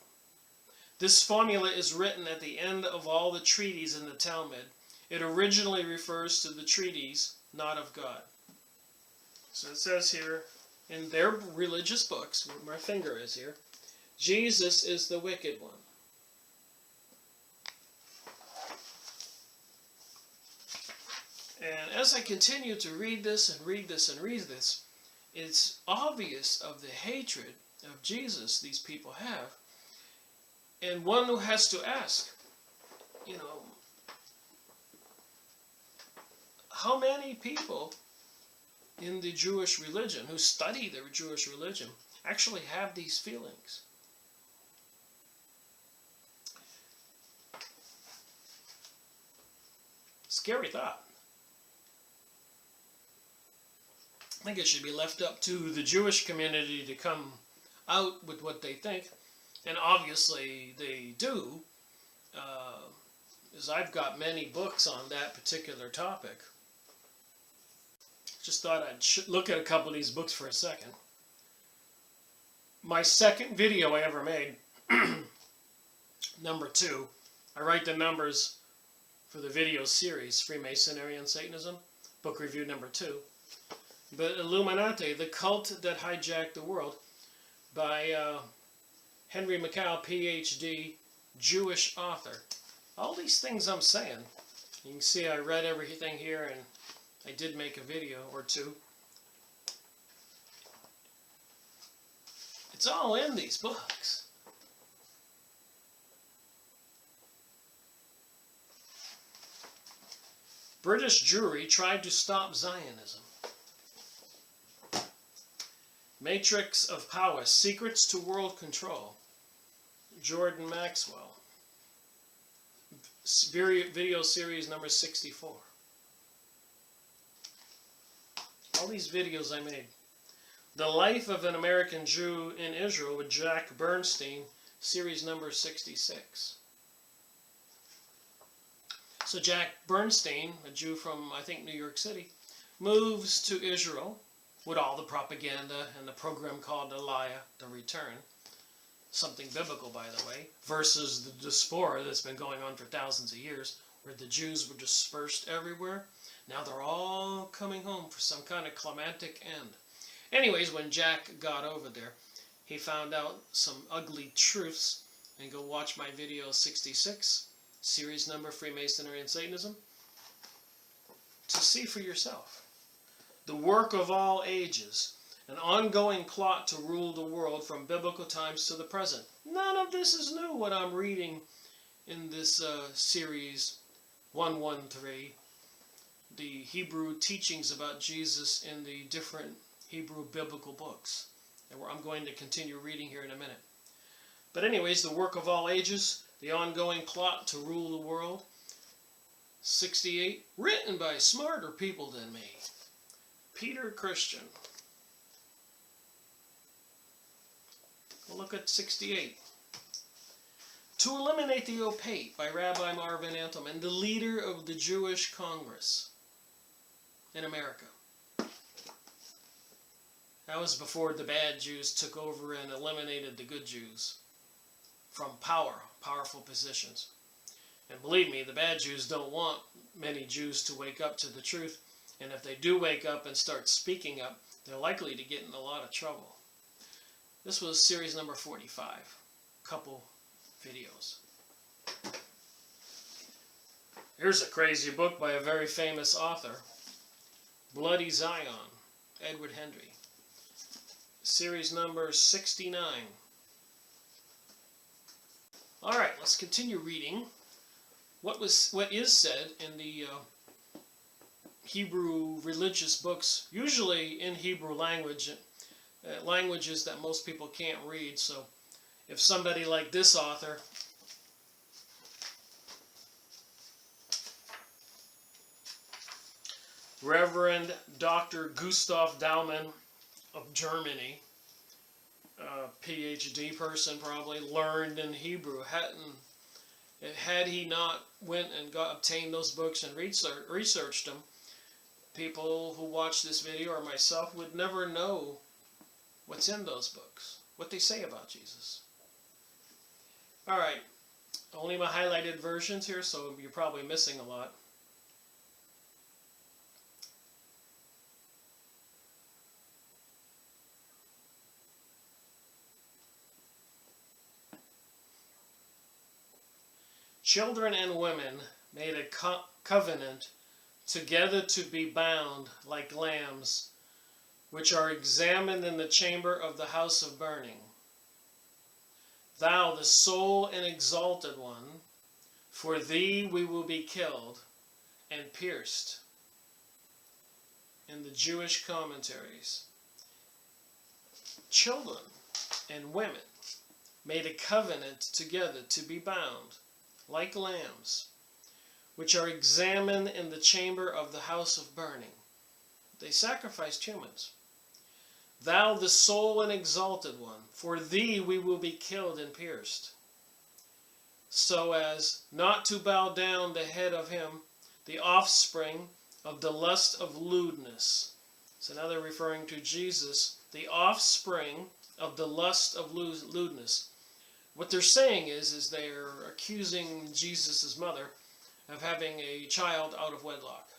This formula is written at the end of all the treaties in the Talmud. It originally refers to the treaties, not of God. So it says here, in their religious books, where my finger is here, Jesus is the wicked one. And as I continue to read this and read this and read this, it's obvious of the hatred of Jesus these people have. And one who has to ask, how many people in the Jewish religion who study the Jewish religion actually have these feelings? Scary thought. I think it should be left up to the Jewish community to come out with what they think. And obviously they do, as I've got many books on that particular topic. Just thought I'd look at a couple of these books for a second. My second video I ever made, number 2, I write the numbers for the video series, Freemasonry and Satanism, book review number 2. But Illuminati, the cult that hijacked the world, by Henry McCall, PhD, Jewish author. All these things I'm saying, you can see I read everything here, and I did make a video or two. It's all in these books. British Jewry tried to stop Zionism. Matrix of Power, Secrets to World Control, Jordan Maxwell. Video series number 64. All these videos I made. The Life of an American Jew in Israel with Jack Bernstein, series number 66. So Jack Bernstein, a Jew from, I think, New York City, moves to Israel with all the propaganda and the program called Aliyah, the Return. Something biblical, by the way, versus the diaspora that's been going on for thousands of years, where the Jews were dispersed everywhere. Now they're all coming home for some kind of climactic end. Anyways, when Jack got over there, he found out some ugly truths. And go watch my video 66, series number Freemasonry and Satanism, to see for yourself. The work of all ages, an ongoing plot to rule the world from biblical times to the present. None of this is new, what I'm reading in this series 113, the Hebrew teachings about Jesus in the different Hebrew biblical books. And I'm going to continue reading here in a minute. But anyways, the work of all ages, the ongoing plot to rule the world. 68, written by smarter people than me. Peter Christian. We'll look at 68. To Eliminate the Opaque by Rabbi Marvin Antelman, the leader of the Jewish Congress in America. That was before the bad Jews took over and eliminated the good Jews from powerful positions. And believe me, the bad Jews don't want many Jews to wake up to the truth. And if they do wake up and start speaking up, they're likely to get in a lot of trouble. This was series number 45. Couple videos. Here's a crazy book by a very famous author. Bloody Zion, Edward Hendry. Series number 69. Alright, let's continue reading what is said in the Hebrew religious books, usually in Hebrew language, languages that most people can't read. So if somebody like this author Reverend Dr. Gustav Daumann of Germany, a PhD person probably, learned in Hebrew. Had he not went and obtained those books and researched them, people who watch this video or myself would never know what's in those books, what they say about Jesus. Alright, only my highlighted versions here, so you're probably missing a lot. Children and women made a covenant together to be bound like lambs, which are examined in the chamber of the house of burning. Thou, the sole and exalted one, for thee we will be killed and pierced. In the Jewish commentaries, children and women made a covenant together to be bound like lambs, which are examined in the chamber of the house of burning. They sacrificed humans. Thou, the sole and exalted one, for thee we will be killed and pierced, so as not to bow down the head of him, the offspring of the lust of lewdness. So now they're referring to Jesus, the offspring of the lust of lewdness. What they're saying is they're accusing Jesus' mother of having a child out of wedlock.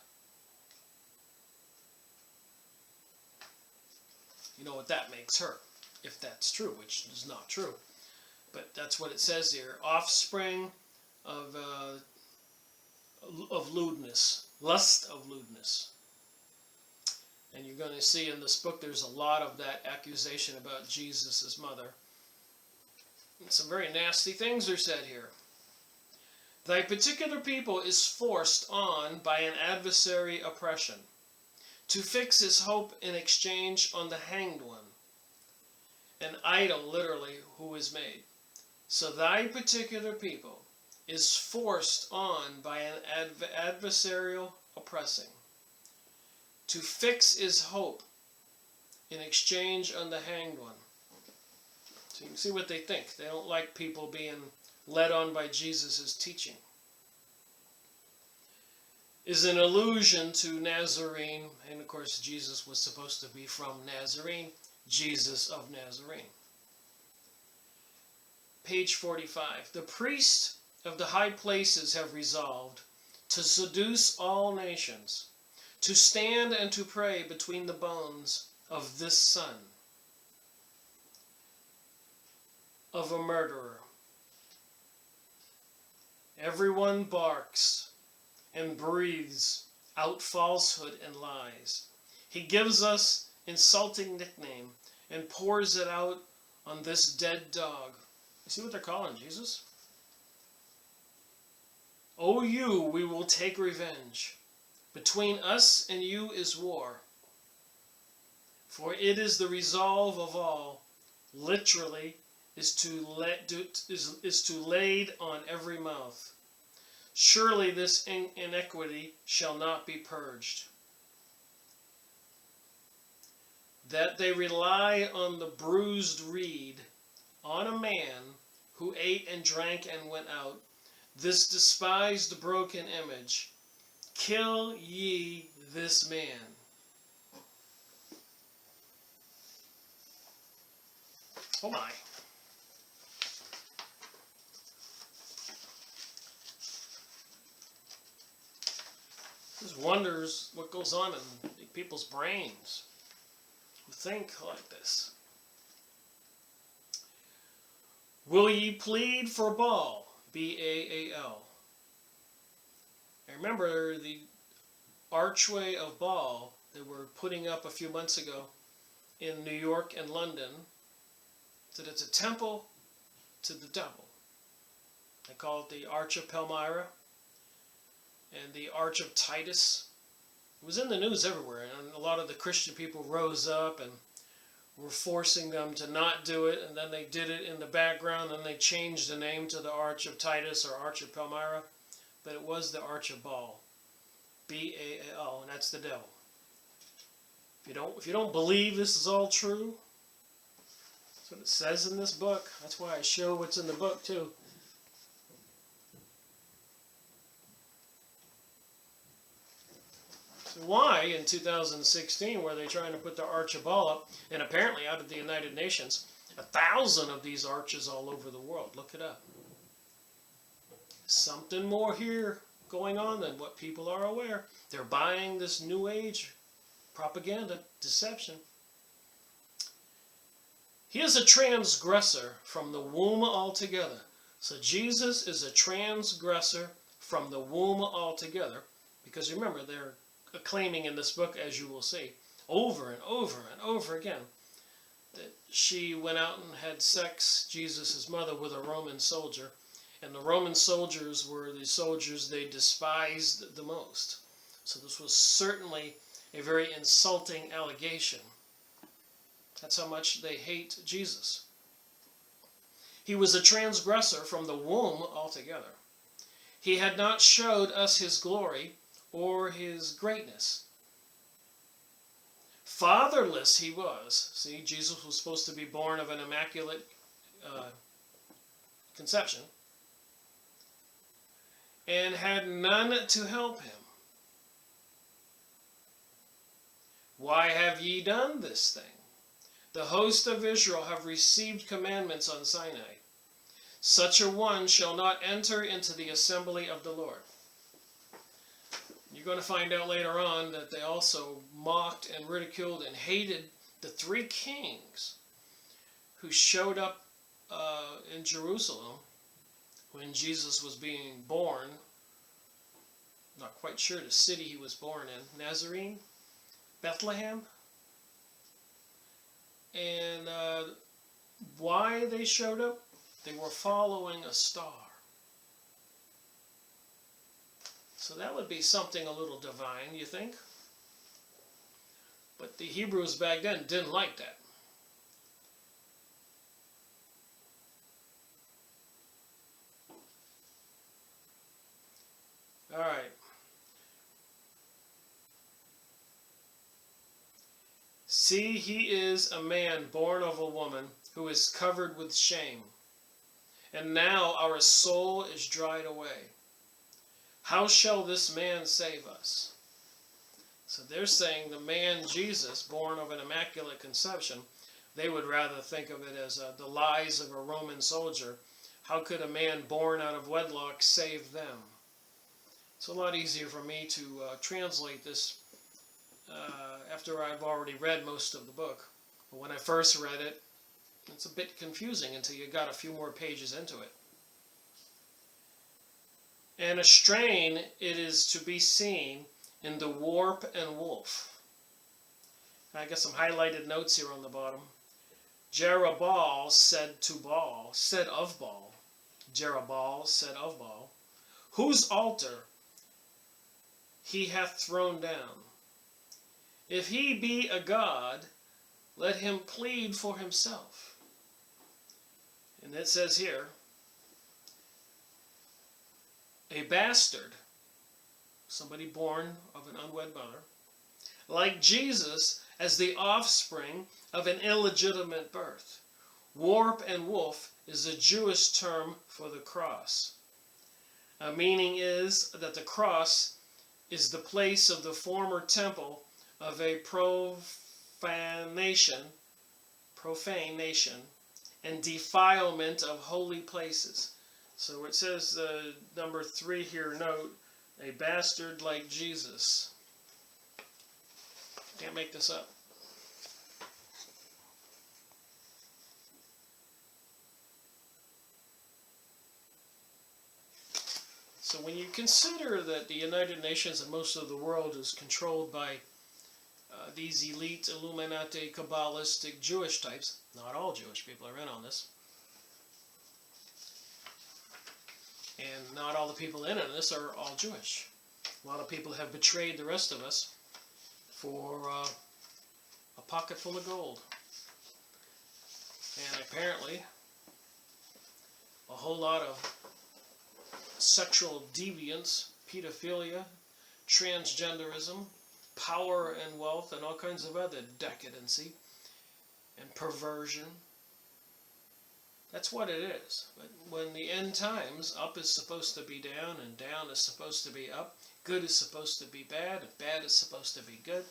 You know what that makes her, if that's true, which is not true. But that's what it says here. Offspring of lewdness, lust of lewdness. And you're going to see in this book there's a lot of that accusation about Jesus' mother. And some very nasty things are said here. Thy particular people is forced on by an adversary oppression, to fix his hope in exchange on the hanged one, an idol literally who is made. So thy particular people is forced on by an adversarial oppressing, to fix his hope in exchange on the hanged one. So you can see what they think. They don't like people being led on by Jesus' teaching. Is an allusion to Nazarene, and of course Jesus was supposed to be from Nazarene, Jesus of Nazarene. Page 45. The priests of the high places have resolved to seduce all nations, to stand and to pray between the bones of this son of a murderer. Everyone barks and breathes out falsehood and lies. He gives us insulting nickname and pours it out on this dead dog. You see what they're calling Jesus? O you, we will take revenge. Between us and you is war. For it is the resolve of all, literally, is to laid on every mouth. Surely this iniquity shall not be purged. that they rely on the bruised reed, on a man who ate and drank and went out, this despised broken image. Kill ye this man. Oh my. Just wonders what goes on in people's brains who think like this. Will ye plead for Baal? B-A-A-L. I remember the archway of Baal they were putting up a few months ago in New York and London, that it's a temple to the devil. They call it the Arch of Palmyra and the Arch of Titus. It was in the news everywhere, and a lot of the Christian people rose up and were forcing them to not do it, and then they did it in the background, and they changed the name to the Arch of Titus or Arch of Palmyra, but it was the Arch of Baal, B-A-L, and that's the devil. If you don't believe this is all true, that's what it says in this book. That's why I show what's in the book too. So why in 2016 were they trying to put the Arch of Baal up? And apparently out of the United Nations, 1,000 of these arches all over the world. Look it up. Something more here going on than what people are aware. They're buying this New Age propaganda, deception. He is a transgressor from the womb altogether. So Jesus is a transgressor from the womb altogether. Because remember, they're claiming in this book, as you will see, over and over and over again, that she went out and had sex, Jesus' mother, with a Roman soldier. And the Roman soldiers were the soldiers they despised the most. So this was certainly a very insulting allegation. That's how much they hate Jesus. He was a transgressor from the womb altogether. He had not showed us his glory or his greatness. Fatherless he was. See, Jesus was supposed to be born of an immaculate conception, and had none to help him. Why have ye done this thing? The host of Israel have received commandments on Sinai. Such a one shall not enter into the assembly of the Lord. You're going to find out later on that they also mocked and ridiculed and hated the 3 kings who showed up in Jerusalem when Jesus was being born. Not quite sure the city he was born in. Nazarene? Bethlehem? And why they showed up? They were following a star. So that would be something a little divine, you think? But the Hebrews back then didn't like that. All right. See, he is a man born of a woman who is covered with shame. And now our soul is dried away. How shall this man save us? So they're saying the man Jesus, born of an immaculate conception, they would rather think of it as the lies of a Roman soldier. How could a man born out of wedlock save them? It's a lot easier for me to translate this after I've already read most of the book. But when I first read it, it's a bit confusing until you got a few more pages into it. And a strain it is to be seen in the warp and woof. I got some highlighted notes here on the bottom. Jerubbaal said of Baal, Jerubbaal said of Baal, whose altar he hath thrown down. If he be a god, let him plead for himself. And it says here, a bastard, somebody born of an unwed mother, like Jesus, as the offspring of an illegitimate birth. Warp and woof is a Jewish term for the cross. Meaning is that the cross is the place of the former temple of a profane nation, and defilement of holy places. So it says, number 3 here, note, a bastard like Jesus. Can't make this up. So when you consider that the United Nations and most of the world is controlled by these elite Illuminati, Kabbalistic Jewish types, not all Jewish people are in on this, and not all the people in on this are all Jewish. A lot of people have betrayed the rest of us for a pocket full of gold. And apparently a whole lot of sexual deviance, pedophilia, transgenderism, power and wealth, and all kinds of other decadency and perversion. That's what it is. But when the end times, up is supposed to be down, and down is supposed to be up. Good is supposed to be bad, and bad is supposed to be good.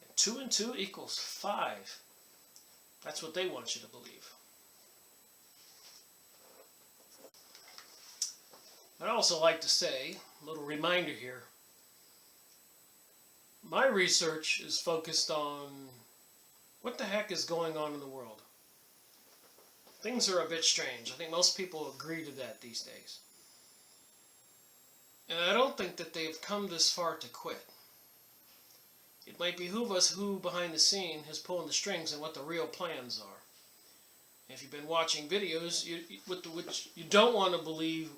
And 2 and 2 equals 5. That's what they want you to believe. I'd also like to say, a little reminder here, my research is focused on what the heck is going on in the world. Things are a bit strange. I think most people agree to that these days. And I don't think that they've come this far to quit. It might behoove us who behind the scene is pulling the strings and what the real plans are. If you've been watching videos, which you don't want to believe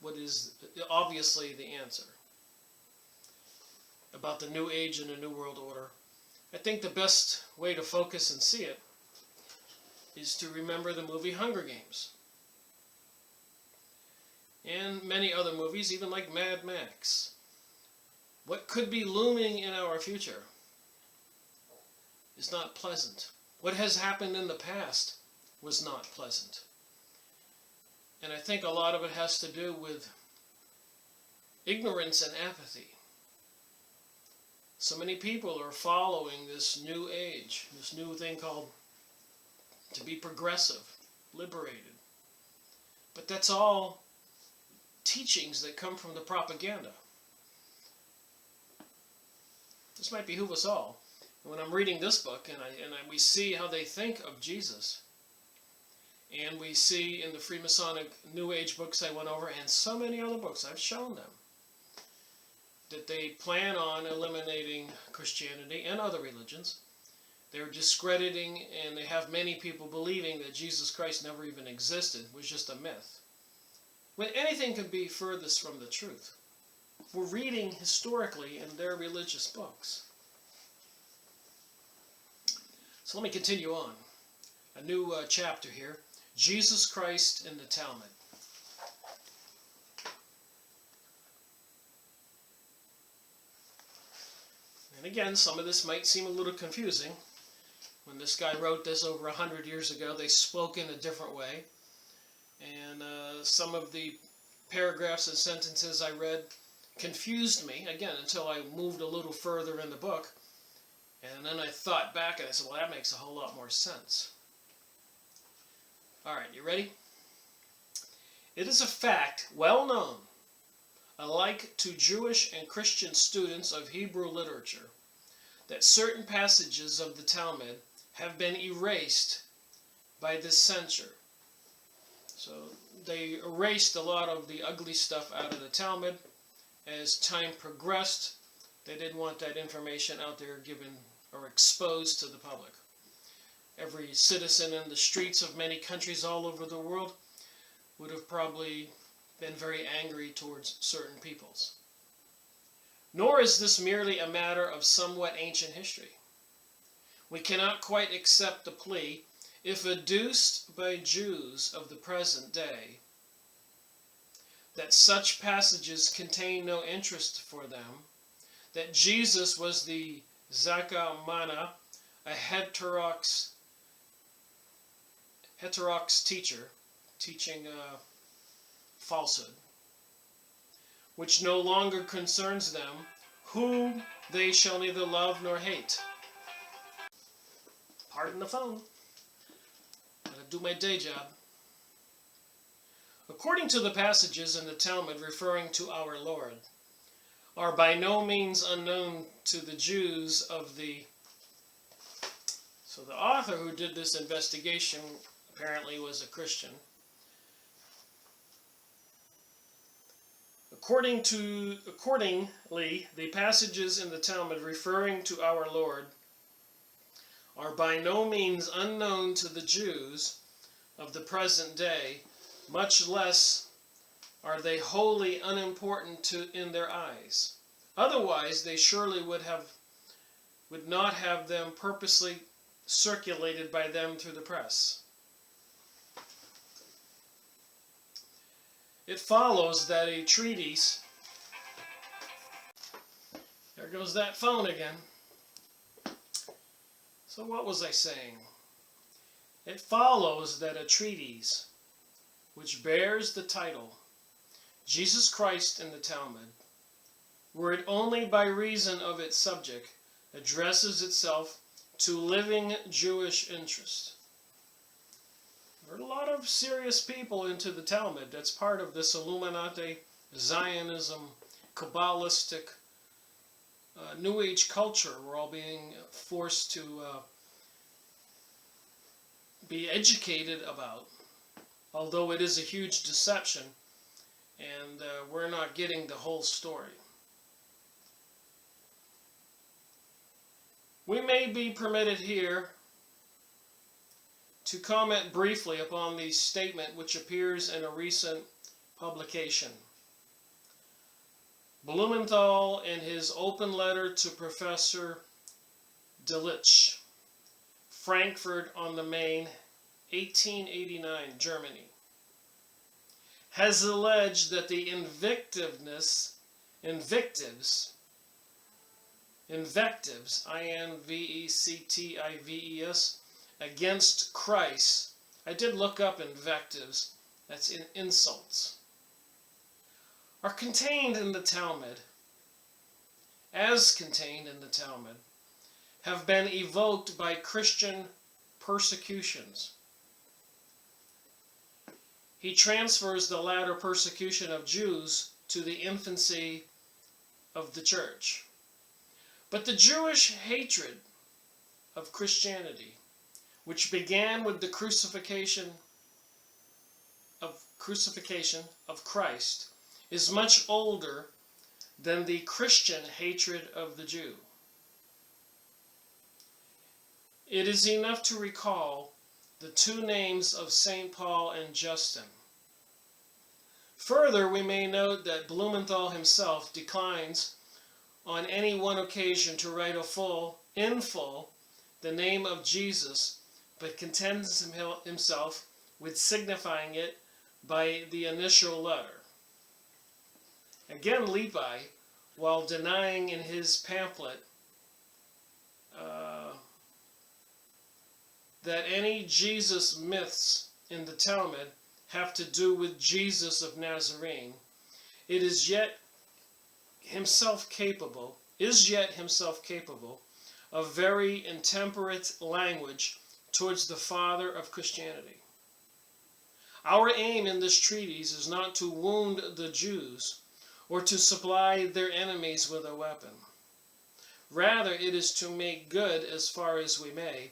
what is obviously the answer about the new age and the new world order. I think the best way to focus and see it is to remember the movie Hunger Games. And many other movies, even like Mad Max. What could be looming in our future is not pleasant. What has happened in the past was not pleasant. And I think a lot of it has to do with ignorance and apathy. So many people are following this new age, this new thing called to be progressive, liberated. But that's all teachings that come from the propaganda. This might behoove us all. When I'm reading this book and we see how they think of Jesus, and we see in the Freemasonic New Age books I went over, and so many other books, I've shown them, that they plan on eliminating Christianity and other religions. They're discrediting, and they have many people believing that Jesus Christ never even existed, was just a myth. When anything could be furthest from the truth. We're reading historically in their religious books. So let me continue on. A new chapter here. Jesus Christ in the Talmud. And again, some of this might seem a little confusing. When this guy wrote this over 100 years ago, they spoke in a different way. And some of the paragraphs and sentences I read confused me, again, until I moved a little further in the book. And then I thought back and I said, well, that makes a whole lot more sense. All right, you ready? It is a fact well known, alike to Jewish and Christian students of Hebrew literature, that certain passages of the Talmud have been erased by this censure. So they erased a lot of the ugly stuff out of the Talmud. As time progressed, they didn't want that information out there given or exposed to the public. Every citizen in the streets of many countries all over the world would have probably been very angry towards certain peoples. Nor is this merely a matter of somewhat ancient history. We cannot quite accept the plea, if adduced by Jews of the present day, that such passages contain no interest for them, that Jesus was the Zakamana, a heterodox teacher, teaching falsehood, which no longer concerns them, whom they shall neither love nor hate. Pardon the phone. Gotta do my day job. According to the passages in the Talmud referring to our Lord, are by no means unknown to the Jews of the... So the author who did this investigation apparently was a Christian. Accordingly, the passages in the Talmud referring to our Lord are by no means unknown to the Jews of the present day, much less are they wholly unimportant in their eyes. Otherwise, they surely would not have them purposely circulated by them through the press. It follows that a treatise... There goes that phone again. So what was I saying? It follows that a treatise which bears the title Jesus Christ in the Talmud, were it only by reason of its subject, addresses itself to living Jewish interest. There are a lot of serious people into the Talmud. That's part of this Illuminati, Zionism, Kabbalistic, New Age culture. We're all being forced to be educated about, although it is a huge deception, and we're not getting the whole story. We may be permitted here to comment briefly upon the statement which appears in a recent publication. Blumenthal, in his open letter to Professor Delitzsch, Frankfurt on the Main, 1889, Germany, has alleged that the invectives, invectives, invectives, against Christ. I did look up invectives, that's in insults, are contained in the Talmud, as contained in the Talmud, have been evoked by Christian persecutions. He transfers the latter persecution of Jews to the infancy of the church. But the Jewish hatred of Christianity, which began with the crucifixion of Christ, is much older than the Christian hatred of the Jew. It is enough to recall the two names of St. Paul and Justin. Further, we may note that Blumenthal himself declines on any one occasion to write in full the name of Jesus, but contents himself with signifying it by the initial letter. Again, Levi, while denying in his pamphlet that any Jesus myths in the Talmud have to do with Jesus of Nazarene, is yet himself capable of very intemperate language towards the father of Christianity. Our aim in this treatise is not to wound the Jews or to supply their enemies with a weapon. Rather, it is to make good, as far as we may,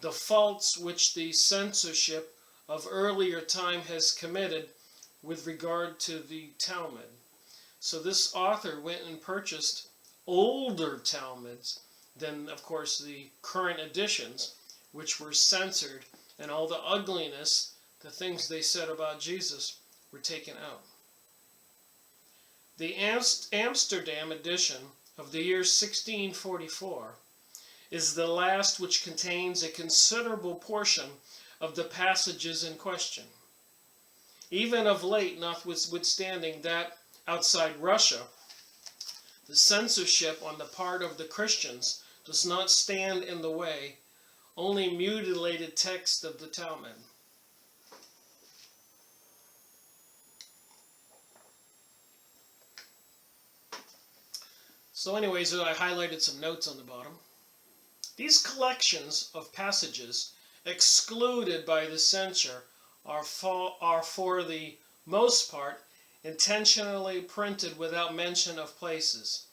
the faults which the censorship of earlier time has committed with regard to the Talmud. So this author went and purchased older Talmuds than, of course, the current editions, which were censored, and all the ugliness, the things they said about Jesus, were taken out. The Amsterdam edition of the year 1644 is the last which contains a considerable portion of the passages in question. Even of late, notwithstanding that outside Russia, the censorship on the part of the Christians does not stand in the way, only mutilated text of the Talmud. So anyways, I highlighted some notes on the bottom. These collections of passages excluded by the censure are for the most part intentionally printed without mention of places,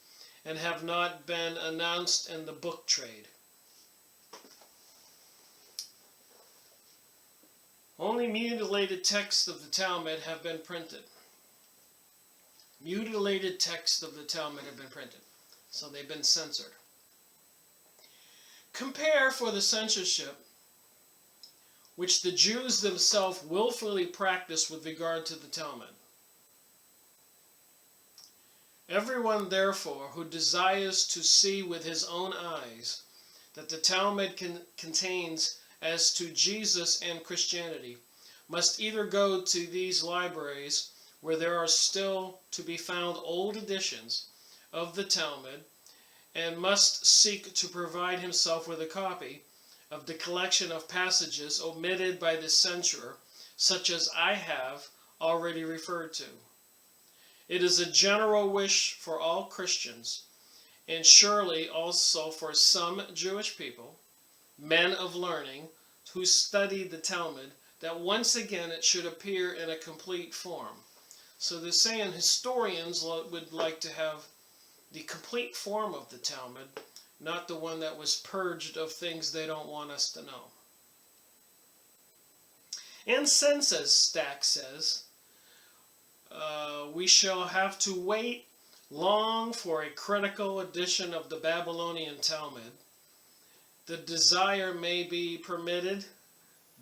and have not been announced in the book trade. Only mutilated texts of the Talmud have been printed. Mutilated texts of the Talmud have been printed, so they've been censored. Compare for the censorship which the Jews themselves willfully practice with regard to the Talmud. Everyone, therefore, who desires to see with his own eyes that the Talmud contains as to Jesus and Christianity must either go to these libraries where there are still to be found old editions of the Talmud, and must seek to provide himself with a copy of the collection of passages omitted by the censorer, such as I have already referred to. It is a general wish for all Christians, and surely also for some Jewish people, men of learning, who study the Talmud, that once again it should appear in a complete form. So they're saying historians would like to have the complete form of the Talmud, not the one that was purged of things they don't want us to know. And since, as Stack says, we shall have to wait long for a critical edition of the Babylonian Talmud, the desire may be permitted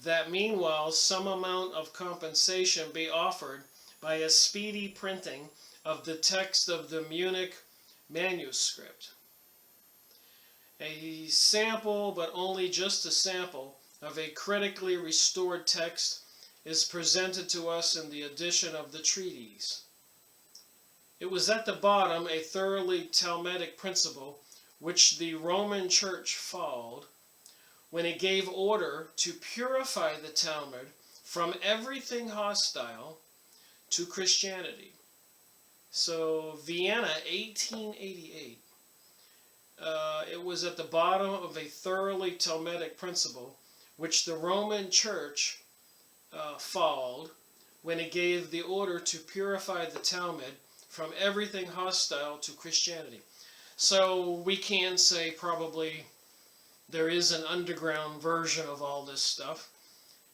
that meanwhile some amount of compensation be offered by a speedy printing of the text of the Munich manuscript. A sample, but only just a sample, of a critically restored text is presented to us in the edition of the treatise. It was at the bottom a thoroughly Talmudic principle which the Roman Church followed when it gave order to purify the Talmud from everything hostile to Christianity. So Vienna, 1888. It was at the bottom of a thoroughly Talmudic principle which the Roman Church followed when it gave the order to purify the Talmud from everything hostile to Christianity. So we can say probably there is an underground version of all this stuff,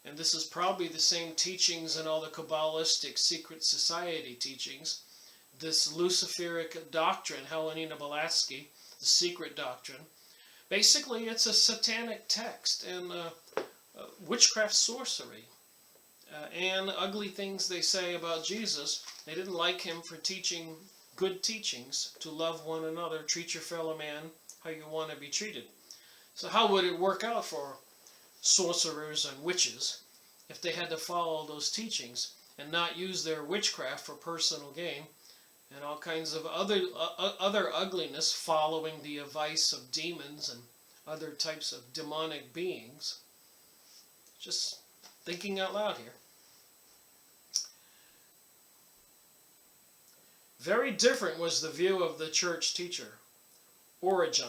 and this is probably the same teachings in all the Kabbalistic secret society teachings, this Luciferic doctrine, Helena Blavatsky, the secret doctrine. Basically, it's a satanic text and witchcraft, sorcery, and ugly things they say about Jesus. They didn't like him for teaching good teachings, to love one another, treat your fellow man how you want to be treated. So how would it work out for sorcerers and witches if they had to follow those teachings and not use their witchcraft for personal gain and all kinds of other ugliness, following the advice of demons and other types of demonic beings? Just thinking out loud here. Very different was the view of the church teacher, Origen.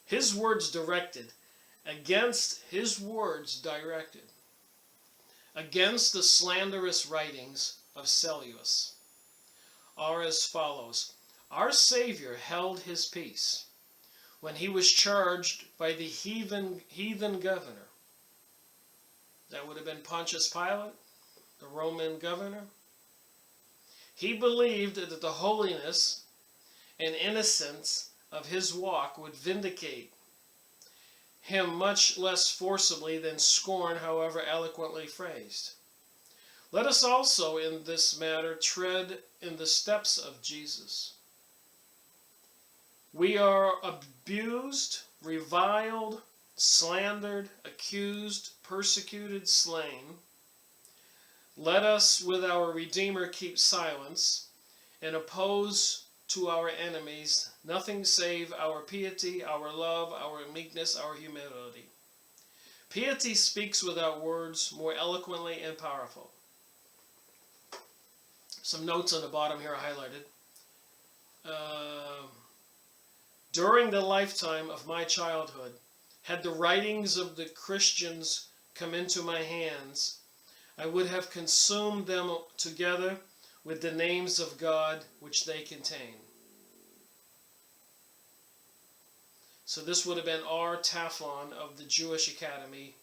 His words directed against the slanderous writings of Cellius are as follows. Our Savior held his peace when he was charged by the heathen governor. That would have been Pontius Pilate, the Roman governor. He believed that the holiness and innocence of his walk would vindicate him much less forcibly than scorn, however eloquently phrased. Let us also in this matter tread in the steps of Jesus. We are abused, reviled, slandered, accused, persecuted, slain. Let us with our Redeemer keep silence and oppose to our enemies nothing save our piety, our love, our meekness, our humility. Piety speaks without words, more eloquently and powerful. Some notes on the bottom here I highlighted. During the lifetime of my childhood, had the writings of the Christians come into my hands, I would have consumed them together with the names of God which they contain. So this would have been R. Taflon of the Jewish Academy.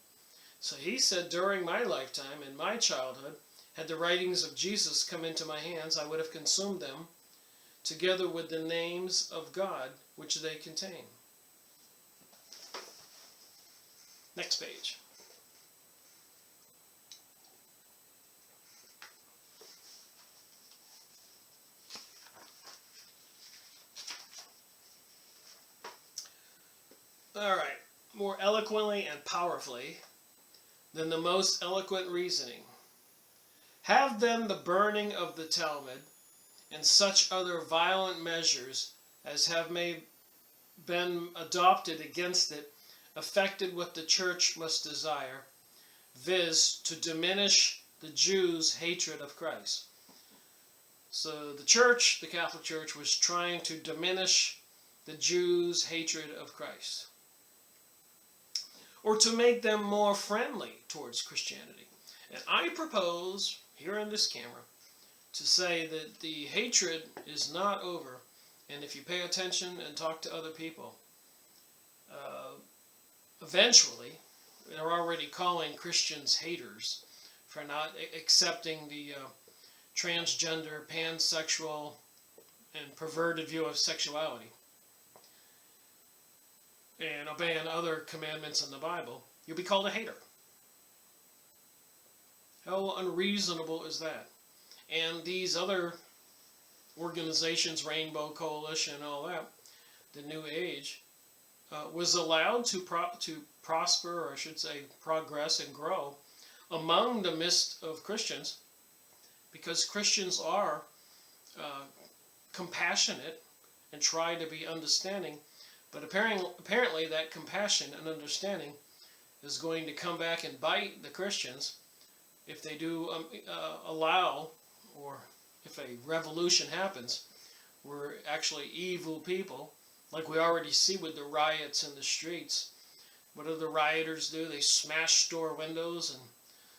So he said, during my lifetime, in my childhood, had the writings of Jesus come into my hands, I would have consumed them together with the names of God which they contain. Next page. All right. More eloquently and powerfully than the most eloquent reasoning. Have then the burning of the Talmud and such other violent measures as have been adopted against it affected what the church must desire, viz. To diminish the Jews' hatred of Christ. So the church, the Catholic Church, was trying to diminish the Jews' hatred of Christ, or to make them more friendly towards Christianity. And I propose, here in this camera, to say that the hatred is not over, and if you pay attention and talk to other people, eventually, they're already calling Christians haters for not accepting the transgender, pansexual, and perverted view of sexuality, and obeying other commandments in the Bible. You'll be called a hater. How unreasonable is that? And these other organizations, Rainbow Coalition and all that, the New Age, was allowed to prosper, or I should say progress and grow among the midst of Christians, because Christians are compassionate and try to be understanding, but apparently that compassion and understanding is going to come back and bite the Christians if they do allow, or if a revolution happens where actually evil people, like we already see with the riots in the streets, what do the rioters do? They smash store windows and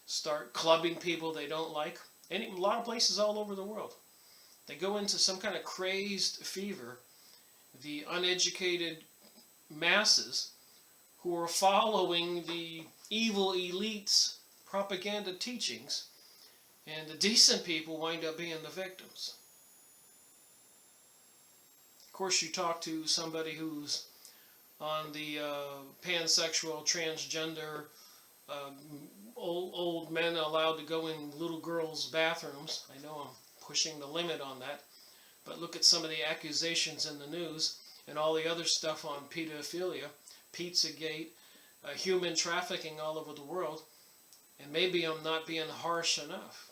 start clubbing people they don't like. And a lot of places all over the world. They go into some kind of crazed fever. The uneducated masses who are following the evil elites' propaganda teachings, and the decent people wind up being the victims. Of course, you talk to somebody who's on the pansexual, transgender, old men allowed to go in little girls' bathrooms. I know I'm pushing the limit on that, but look at some of the accusations in the news and all the other stuff on pedophilia, Pizzagate, human trafficking all over the world, and maybe I'm not being harsh enough.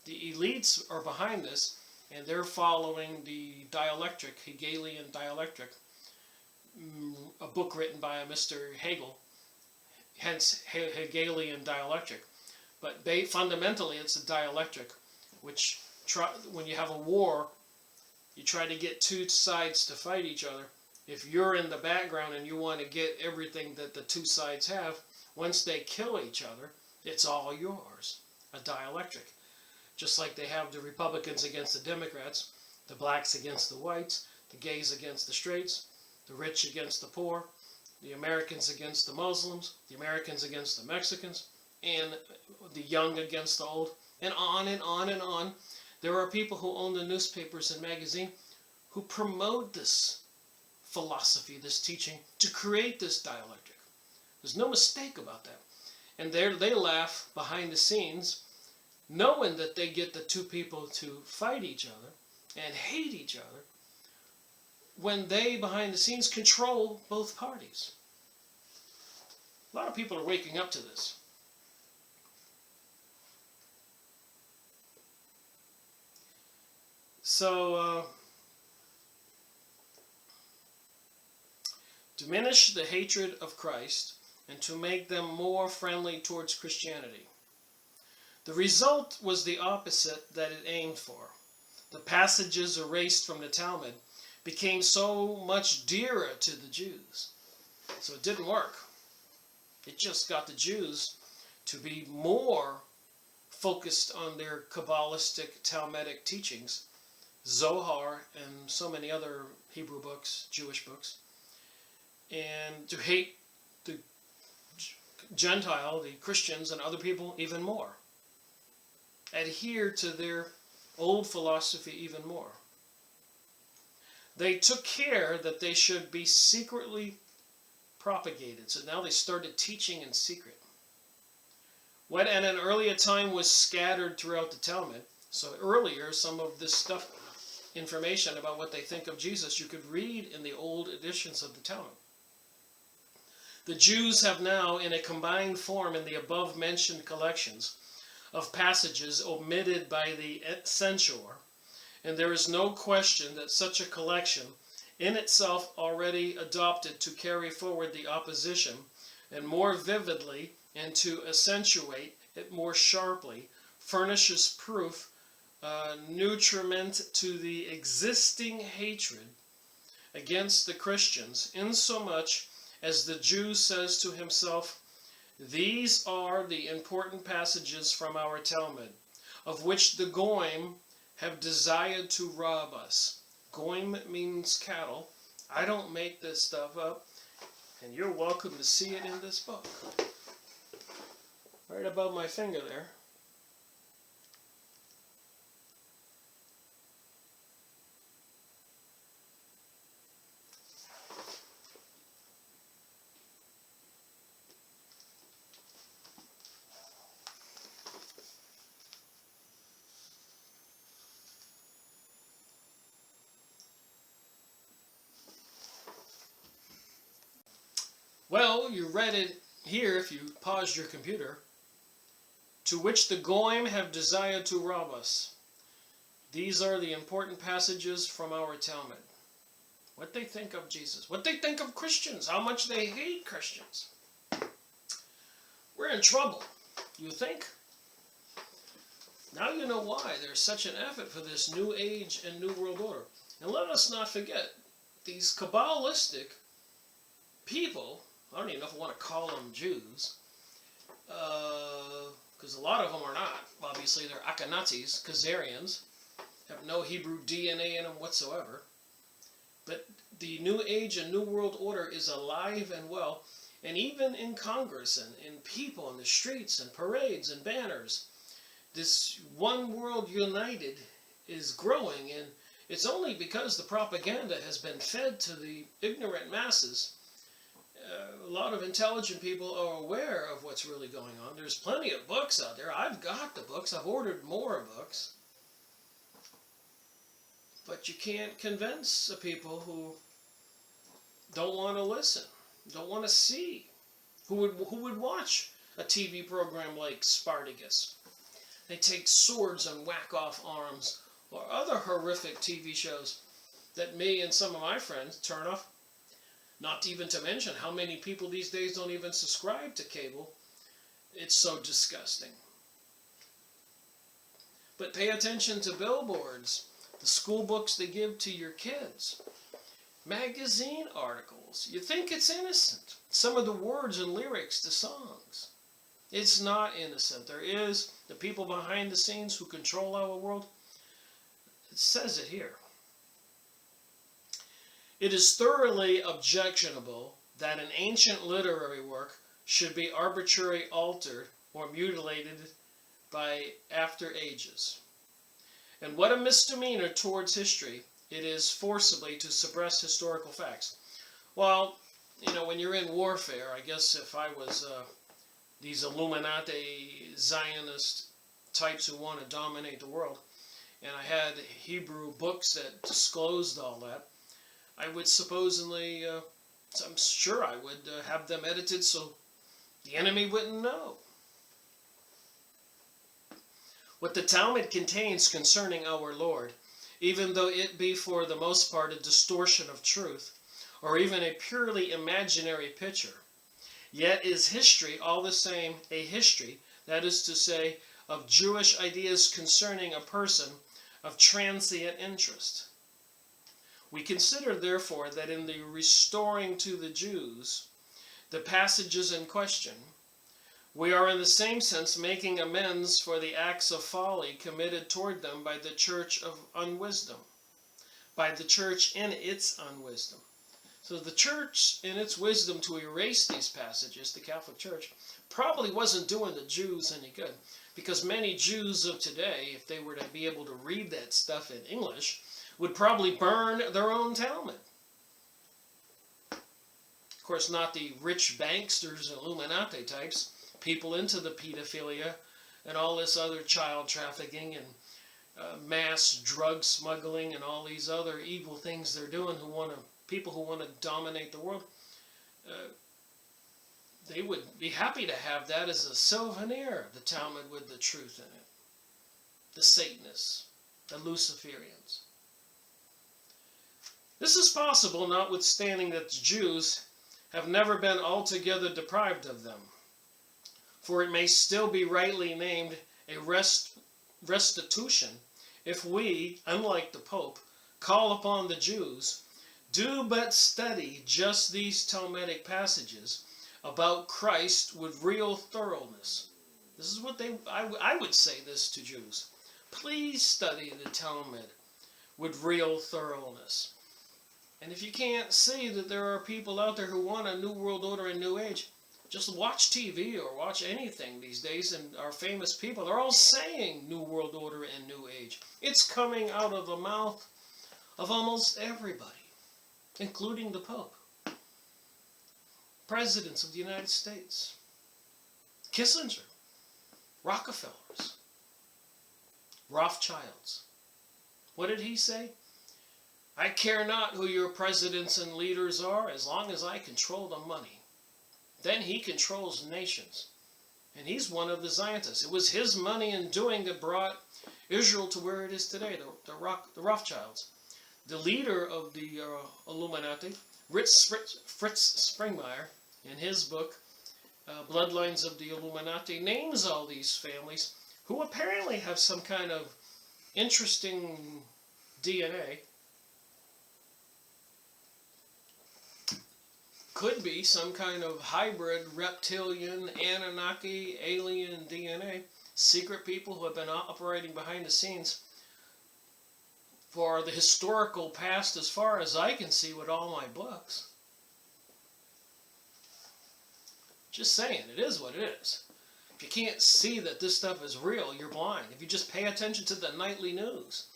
The elites are behind this, and they're following the dialectic, Hegelian dialectic, a book written by a Mr. Hegel, hence Hegelian dialectic. But fundamentally it's a dialectic, which when you have a war, you try to get two sides to fight each other. If you're in the background and you want to get everything that the two sides have, once they kill each other, it's all yours. A dialectic. Just like they have the Republicans against the Democrats, the blacks against the whites, the gays against the straights, the rich against the poor, the Americans against the Muslims, the Americans against the Mexicans, and the young against the old, and on and on and on. There are people who own the newspapers and magazine who promote this philosophy, this teaching, to create this dialectic. There's no mistake about that. And they laugh behind the scenes, knowing that they get the two people to fight each other and hate each other, when they, behind the scenes, control both parties. A lot of people are waking up to this. So, diminish the hatred of Christ and to make them more friendly towards Christianity. The result was the opposite that it aimed for. The passages erased from the Talmud became so much dearer to the Jews. So it didn't work. It just got the Jews to be more focused on their Kabbalistic Talmudic teachings, Zohar and so many other Hebrew books, Jewish books, and to hate the Gentile, the Christians and other people even more. Adhere to their old philosophy even more. They took care that they should be secretly propagated. So now they started teaching in secret. What at an earlier time was scattered throughout the Talmud. So earlier, some of this stuff, information about what they think of Jesus, you could read in the old editions of the Talmud. The Jews have now, in a combined form in the above-mentioned collections of passages omitted by the censor, and there is no question that such a collection, in itself already adopted to carry forward the opposition, and more vividly, and to accentuate it more sharply, furnishes proof, nutriment to the existing hatred against the Christians, insomuch as the Jew says to himself, "These are the important passages from our Talmud, of which the Goyim have desired to rob us." Goyim means cattle. I don't make this stuff up, and you're welcome to see it in this book. Right above my finger there. Well, you read it here if you paused your computer. To which the Goyim have desired to rob us. These are the important passages from our Talmud. What they think of Jesus. What they think of Christians. How much they hate Christians. We're in trouble, you think? Now you know why there's such an effort for this New Age and New World Order. And let us not forget, these Kabbalistic people, I don't even know if I want to call them Jews, because a lot of them are not. Obviously, they're Akhenatis, Khazarians, have no Hebrew DNA in them whatsoever. But the New Age and New World Order is alive and well, and even in Congress and in people in the streets and parades and banners, this one world united is growing, and it's only because the propaganda has been fed to the ignorant masses. A lot of intelligent people are aware of what's really going on. There's plenty of books out there. I've got the books. I've ordered more books. But you can't convince the people who don't want to listen, don't want to see, who would watch a TV program like Spartacus. They take swords and whack off arms, or other horrific TV shows that me and some of my friends turn off. Not even to mention how many people these days don't even subscribe to cable. It's so disgusting. But pay attention to billboards, the school books they give to your kids, magazine articles. You think it's innocent. Some of the words and lyrics to songs. It's not innocent. There is the people behind the scenes who control our world. It says it here. It is thoroughly objectionable that an ancient literary work should be arbitrarily altered or mutilated by after ages. And what a misdemeanor towards history it is forcibly to suppress historical facts. Well, you know, when you're in warfare, I guess if I was these Illuminati Zionist types who want to dominate the world, and I had Hebrew books that disclosed all that, I would supposedly, I'm sure I would have them edited so the enemy wouldn't know. What the Talmud contains concerning our Lord even though it be for the most part a distortion of truth, or even a purely imaginary picture. Yet is history all the same a history, that is to say, of Jewish ideas concerning a person of transient interest. We consider, therefore, that in the restoring to the Jews the passages in question, we are in the same sense making amends for the acts of folly committed toward them by the church of unwisdom, by the church in its unwisdom. So the church, in its wisdom to erase these passages, the Catholic Church, probably wasn't doing the Jews any good. Because many Jews of today, if they were to be able to read that stuff in English, would probably burn their own Talmud. Of course, not the rich banksters and Illuminati types, people into the pedophilia and all this other child trafficking and mass drug smuggling and all these other evil things they're doing, people who want to dominate the world. They would be happy to have that as a souvenir, the Talmud with the truth in it. The Satanists, the Luciferians. This is possible notwithstanding that the Jews have never been altogether deprived of them, for it may still be rightly named a restitution if we, unlike the Pope, call upon the Jews, do but study just these Talmudic passages about Christ with real thoroughness. This is what I would say this to Jews. Please study the Talmud with real thoroughness. And if you can't see that there are people out there who want a new world order and new age, just watch TV or watch anything these days, and our famous people, they're all saying new world order and new age. It's coming out of the mouth of almost everybody, including the Pope. Presidents of the United States, Kissinger, Rockefellers, Rothschilds. What did he say? I care not who your presidents and leaders are as long as I control the money. Then he controls nations. And he's one of the Zionists. It was his money and doing that brought Israel to where it is today, the Rothschilds. The leader of the Illuminati, Fritz Springmeier, in his book, Bloodlines of the Illuminati, names all these families who apparently have some kind of interesting DNA. Could be some kind of hybrid reptilian, Anunnaki, alien DNA. Secret people who have been operating behind the scenes for the historical past as far as I can see with all my books. Just saying, it is what it is. If you can't see that this stuff is real, you're blind. If you just pay attention to the nightly news,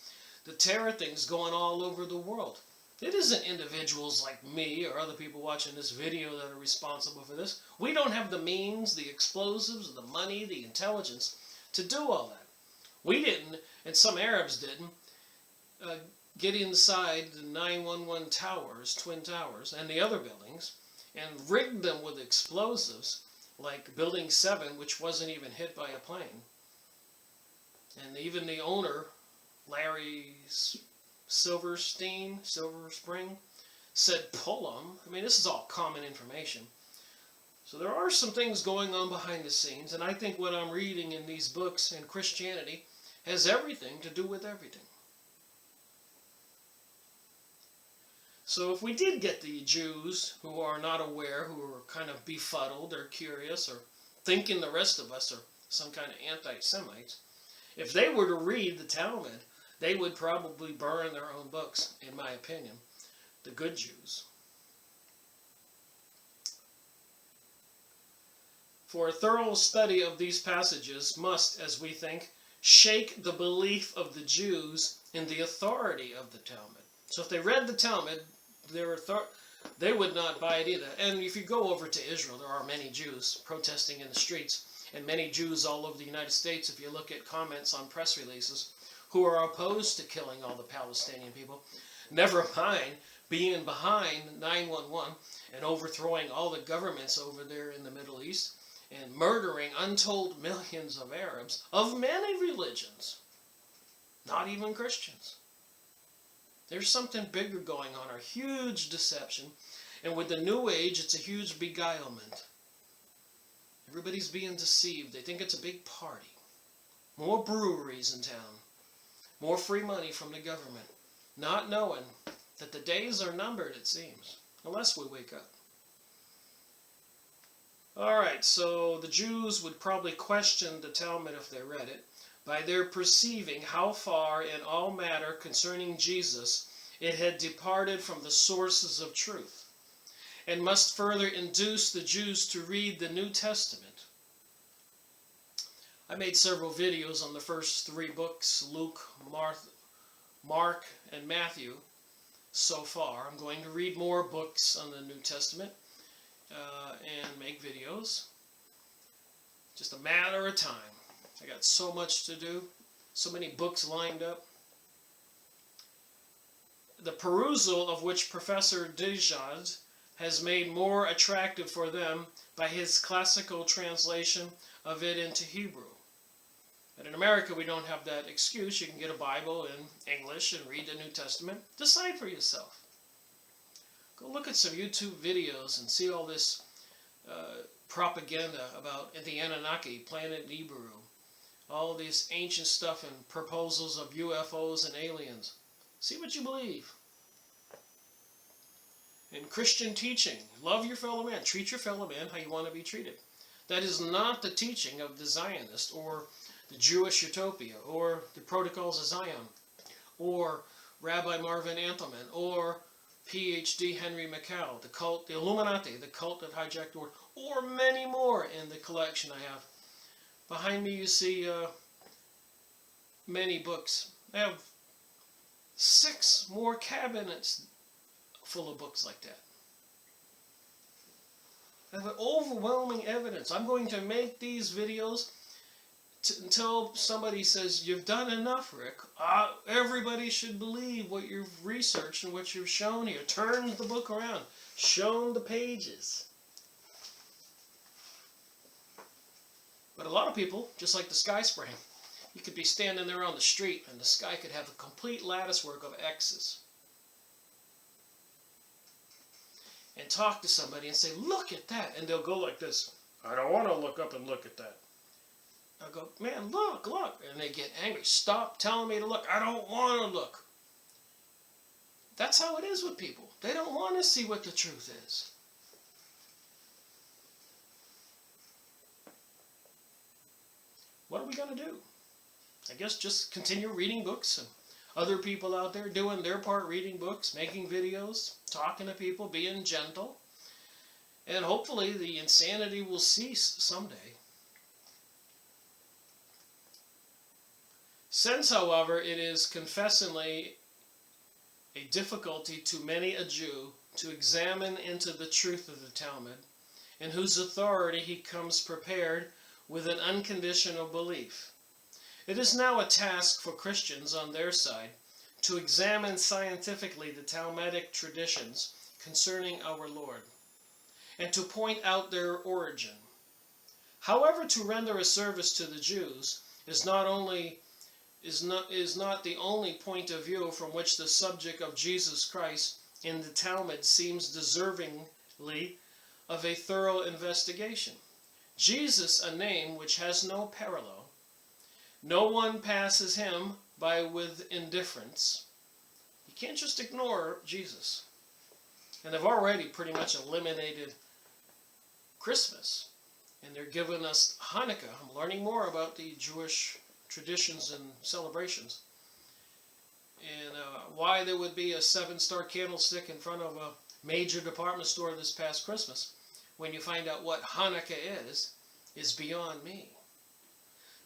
the terror things going all over the world. It isn't individuals like me or other people watching this video that are responsible for this. We don't have the means, the explosives, the money, the intelligence to do all that. We didn't, and some Arabs didn't, get inside the 911 towers, Twin Towers, and the other buildings, and rigged them with explosives, like Building 7, which wasn't even hit by a plane. And even the owner, Larry Silver Spring, said pull them. I mean, this is all common information. So there are some things going on behind the scenes, and I think what I'm reading in these books in Christianity has everything to do with everything. So if we did get the Jews who are not aware, who are kind of befuddled or curious or thinking the rest of us are some kind of anti-Semites, if they were to read the Talmud, they would probably burn their own books, in my opinion, the good Jews. For a thorough study of these passages must, as we think, shake the belief of the Jews in the authority of the Talmud. So if they read the Talmud, they would not buy it either. And if you go over to Israel, there are many Jews protesting in the streets, and many Jews all over the United States, if you look at comments on press releases, who are opposed to killing all the Palestinian people. Never mind being behind 911 and overthrowing all the governments over there in the Middle East and murdering untold millions of Arabs of many religions, not even Christians. There's something bigger going on, a huge deception. And with the New Age, it's a huge beguilement. Everybody's being deceived. They think it's a big party. More breweries in town. More free money from the government. Not knowing that the days are numbered, it seems. Unless we wake up. Alright, so the Jews would probably question the Talmud if they read it, by their perceiving how far in all matter concerning Jesus it had departed from the sources of truth, and must further induce the Jews to read the New Testament. I made several videos on the first 3 books, Luke, Mark, and Matthew, so far. I'm going to read more books on the New Testament and make videos. Just a matter of time. I got so much to do, so many books lined up. The perusal of which Professor Dijad has made more attractive for them by his classical translation of it into Hebrew. But in America, we don't have that excuse. You can get a Bible in English and read the New Testament. Decide for yourself. Go look at some YouTube videos and see all this propaganda about the Anunnaki, planet Nibiru. All this ancient stuff and proposals of UFOs and aliens. See what you believe. In Christian teaching, love your fellow man. Treat your fellow man how you want to be treated. That is not the teaching of the Zionist or the Jewish Utopia or the Protocols of Zion or Rabbi Marvin Antleman or PhD Henry McCall, the cult, the Illuminati, the cult that hijacked the world, or many more in the collection I have. Behind me you see many books. I have 6 more cabinets full of books like that. I have overwhelming evidence. I'm going to make these videos until somebody says, you've done enough, Rick. Everybody should believe what you've researched and what you've shown here. Turn the book around. Show them the pages. But a lot of people, just like the sky spraying, you could be standing there on the street and the sky could have a complete lattice work of X's. And talk to somebody and say, look at that. And they'll go like this. I don't want to look up and look at that. I'll go, man, look. And they get angry. Stop telling me to look. I don't want to look. That's how it is with people. They don't want to see what the truth is. What are we going to do? I guess just continue reading books, and other people out there doing their part, reading books, making videos, talking to people, being gentle. And hopefully the insanity will cease someday. Since, however, it is confessedly a difficulty to many a Jew to examine into the truth of the Talmud, in whose authority he comes prepared with an unconditional belief, it is now a task for Christians on their side to examine scientifically the Talmudic traditions concerning our Lord, and to point out their origin. However, to render a service to the Jews is not the only point of view from which the subject of Jesus Christ in the Talmud seems deservingly of a thorough investigation. Jesus, a name which has no parallel. No one passes him by with indifference. You can't just ignore Jesus. And they've already pretty much eliminated Christmas. And they're giving us Hanukkah. I'm learning more about the Jewish traditions and celebrations. And why there would be a 7-star candlestick in front of a major department store this past Christmas, when you find out what Hanukkah is beyond me.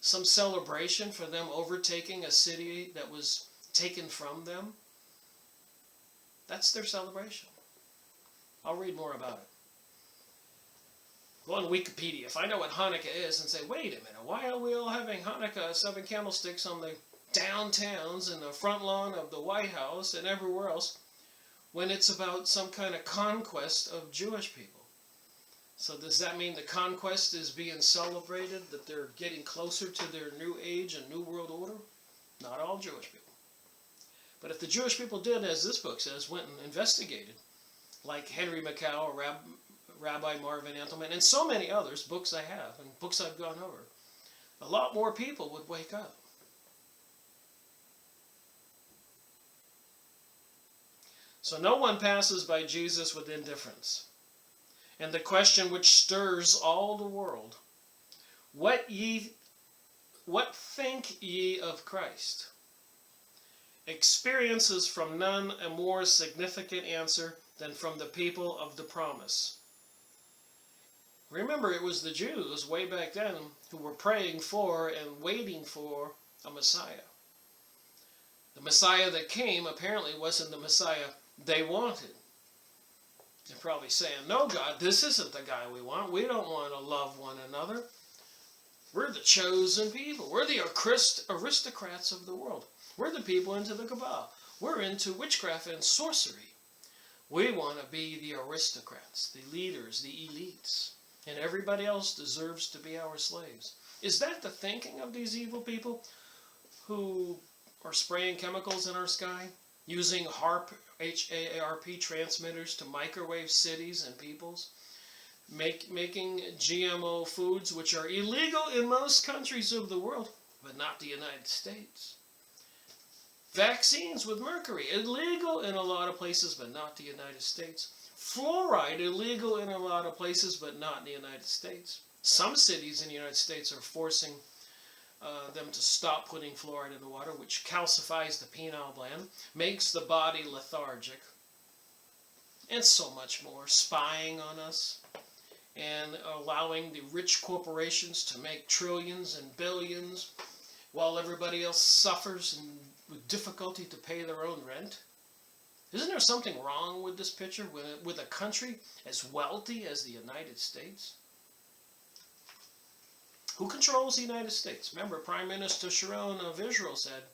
Some celebration for them overtaking a city that was taken from them. That's their celebration. I'll read more about it. Go on Wikipedia, find out what Hanukkah is, and say, wait a minute, why are we all having Hanukkah 7 candlesticks on the downtowns and the front lawn of the White House and everywhere else, when it's about some kind of conquest of Jewish people? So does that mean the conquest is being celebrated, that they're getting closer to their new age and new world order? Not all Jewish people. But if the Jewish people did, as this book says, went and investigated, like Henry Mackau or Rabbi Marvin Entelman, and so many others, books I have and books I've gone over, a lot more people would wake up. So no one passes by Jesus with indifference. And the question which stirs all the world, what think ye of Christ? Experiences from none a more significant answer than from the people of the promise. Remember, it was the Jews way back then who were praying for and waiting for a Messiah. The Messiah that came apparently wasn't the Messiah they wanted. They're probably saying, no, God, this isn't the guy we want. We don't want to love one another. We're the chosen people. We're the aristocrats of the world. We're the people into the cabal. We're into witchcraft and sorcery. We want to be the aristocrats, the leaders, the elites. And everybody else deserves to be our slaves. Is that the thinking of these evil people who are spraying chemicals in our sky? Using HAARP, H-A-A-R-P transmitters to microwave cities and peoples? Making GMO foods, which are illegal in most countries of the world, but not the United States. Vaccines with mercury, illegal in a lot of places, but not the United States. Fluoride, illegal in a lot of places, but not in the United States. Some cities in the United States are forcing them to stop putting fluoride in the water, which calcifies the pineal gland, makes the body lethargic, and so much more. Spying on us and allowing the rich corporations to make trillions and billions while everybody else suffers and with difficulty to pay their own rent. Isn't there something wrong with this picture, with a country as wealthy as the United States? Who controls the United States? Remember, Prime Minister Sharon of Israel said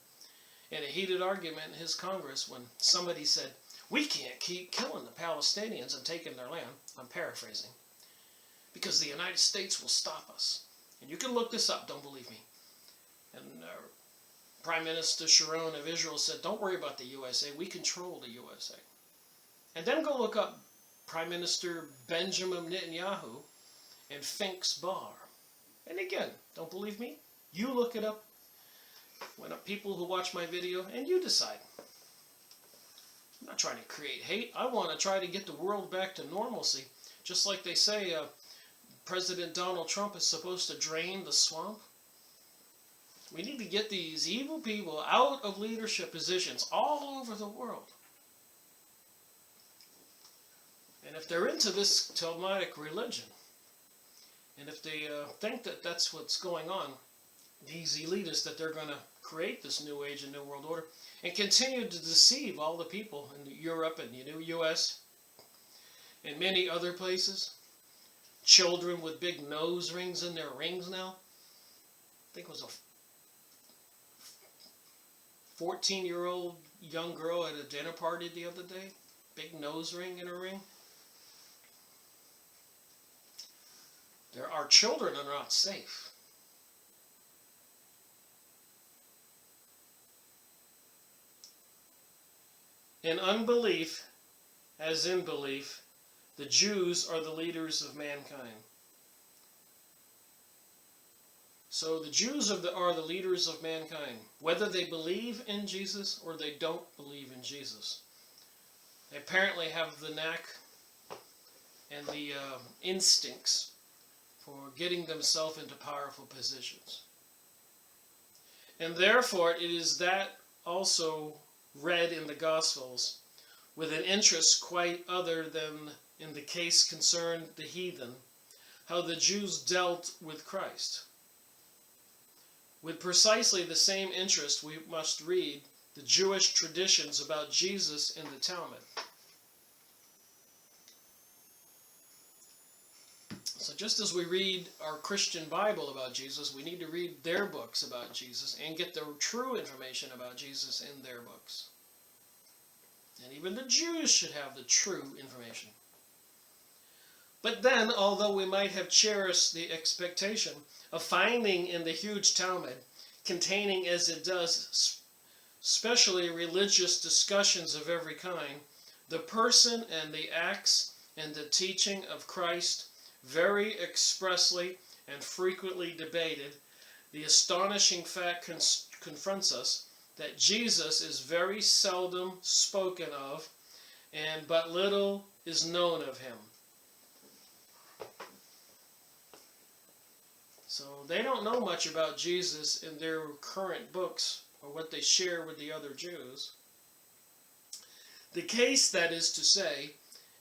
in a heated argument in his Congress when somebody said, we can't keep killing the Palestinians and taking their land. I'm paraphrasing. Because the United States will stop us. And you can look this up, don't believe me. And Prime Minister Sharon of Israel said, don't worry about the USA, we control the USA. And then go look up Prime Minister Benjamin Netanyahu and Fink's Bar. And again, don't believe me? You look it up, when people who watch my video, and you decide. I'm not trying to create hate. I want to try to get the world back to normalcy. Just like they say, President Donald Trump is supposed to drain the swamp. We need to get these evil people out of leadership positions all over the world. And if they're into this Talmudic religion, and if they think that that's what's going on, these elitists, that they're going to create this new age and new world order and continue to deceive all the people in Europe and the new U.S. and many other places. Children with big nose rings in their rings now. I think it was a 14-year-old young girl at a dinner party the other day. Big nose ring in her ring. Our children are not safe. In unbelief, as in belief, the Jews are the leaders of mankind. So the Jews are the leaders of mankind, whether they believe in Jesus or they don't believe in Jesus. They apparently have the knack and the instincts for getting themselves into powerful positions. And therefore it is that also read in the Gospels with an interest quite other than in the case concerned the heathen, how the Jews dealt with Christ. With precisely the same interest we must read the Jewish traditions about Jesus in the Talmud. So just as we read our Christian Bible about Jesus, we need to read their books about Jesus and get the true information about Jesus in their books. And even the Jews should have the true information. But then, although we might have cherished the expectation of finding in the huge Talmud, containing as it does especially religious discussions of every kind, the person and the acts and the teaching of Christ very expressly and frequently debated, the astonishing fact confronts us that Jesus is very seldom spoken of, and but little is known of him. So they don't know much about Jesus in their current books or what they share with the other Jews. The case, that is to say,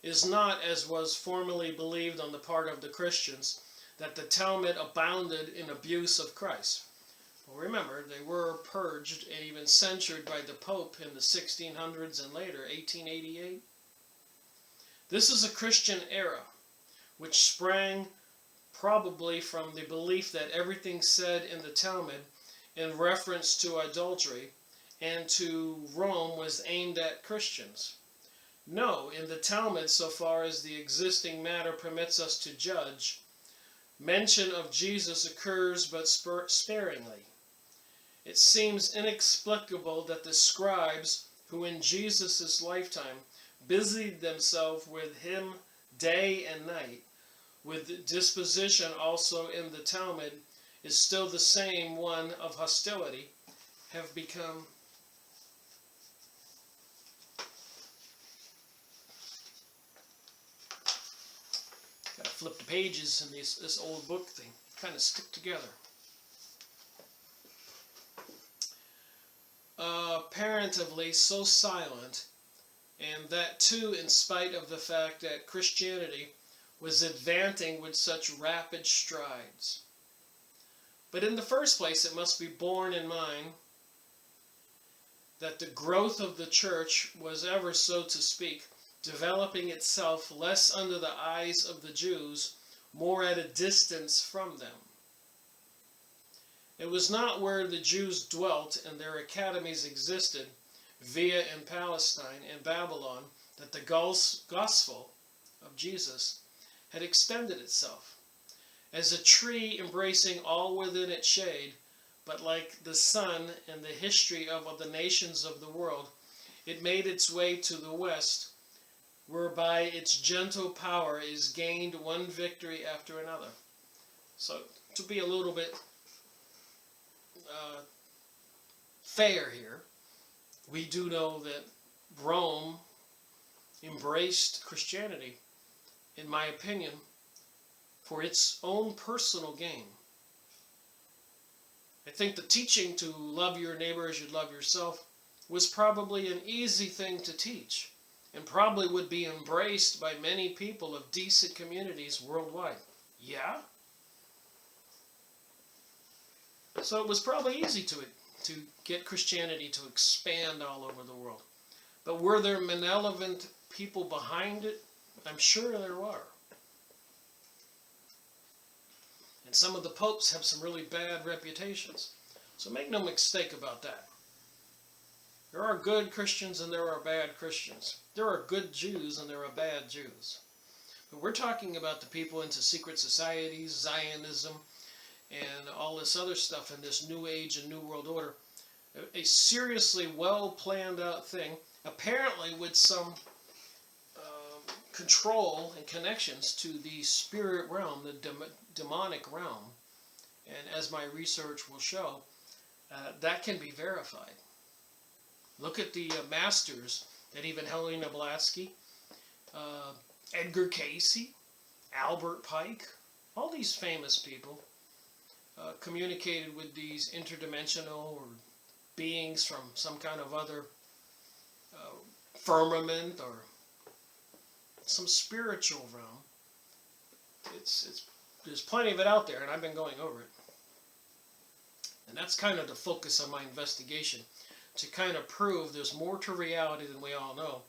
is not, as was formerly believed on the part of the Christians, that the Talmud abounded in abuse of Christ. Well, remember, they were purged and even censured by the Pope in the 1600s and later, 1888. This is a Christian era, which sprang probably from the belief that everything said in the Talmud in reference to adultery and to Rome was aimed at Christians. No, in the Talmud, so far as the existing matter permits us to judge, mention of Jesus occurs but sparingly. It seems inexplicable that the scribes, who in Jesus' lifetime busied themselves with him day and night, with disposition also in the Talmud, is still the same one of hostility, have become gotta flip the pages in this old book thing, kind of stick together. Apparently so silent, and that too in spite of the fact that Christianity was advancing with such rapid strides. But in the first place, it must be borne in mind that the growth of the church was ever, so to speak, developing itself less under the eyes of the Jews, more at a distance from them. It was not where the Jews dwelt and their academies existed, via in Palestine and Babylon, that the gospel of Jesus had extended itself. As a tree embracing all within its shade, but like the sun in the history of the nations of the world, it made its way to the west, whereby its gentle power is gained one victory after another. So, to be a little bit fair here, we do know that Rome embraced Christianity, in my opinion, for its own personal gain. I think the teaching to love your neighbor as you love yourself was probably an easy thing to teach, and probably would be embraced by many people of decent communities worldwide. Yeah? So it was probably easy to get Christianity to expand all over the world. But were there malevolent people behind it? I'm sure there were. And some of the popes have some really bad reputations. So make no mistake about that. There are good Christians and there are bad Christians. There are good Jews and there are bad Jews. But we're talking about the people into secret societies, Zionism, and all this other stuff in this New Age and New World Order. A seriously well planned out thing, apparently with some control and connections to the spirit realm, the demonic realm. And as my research will show, that can be verified. Look at the masters that even Helena Blavatsky, Edgar Casey, Albert Pike, all these famous people communicated with these interdimensional or beings from some kind of other firmament or some spiritual realm. There's plenty of it out there, and I've been going over it. And that's kind of the focus of my investigation, to kind of prove there's more to reality than we all know.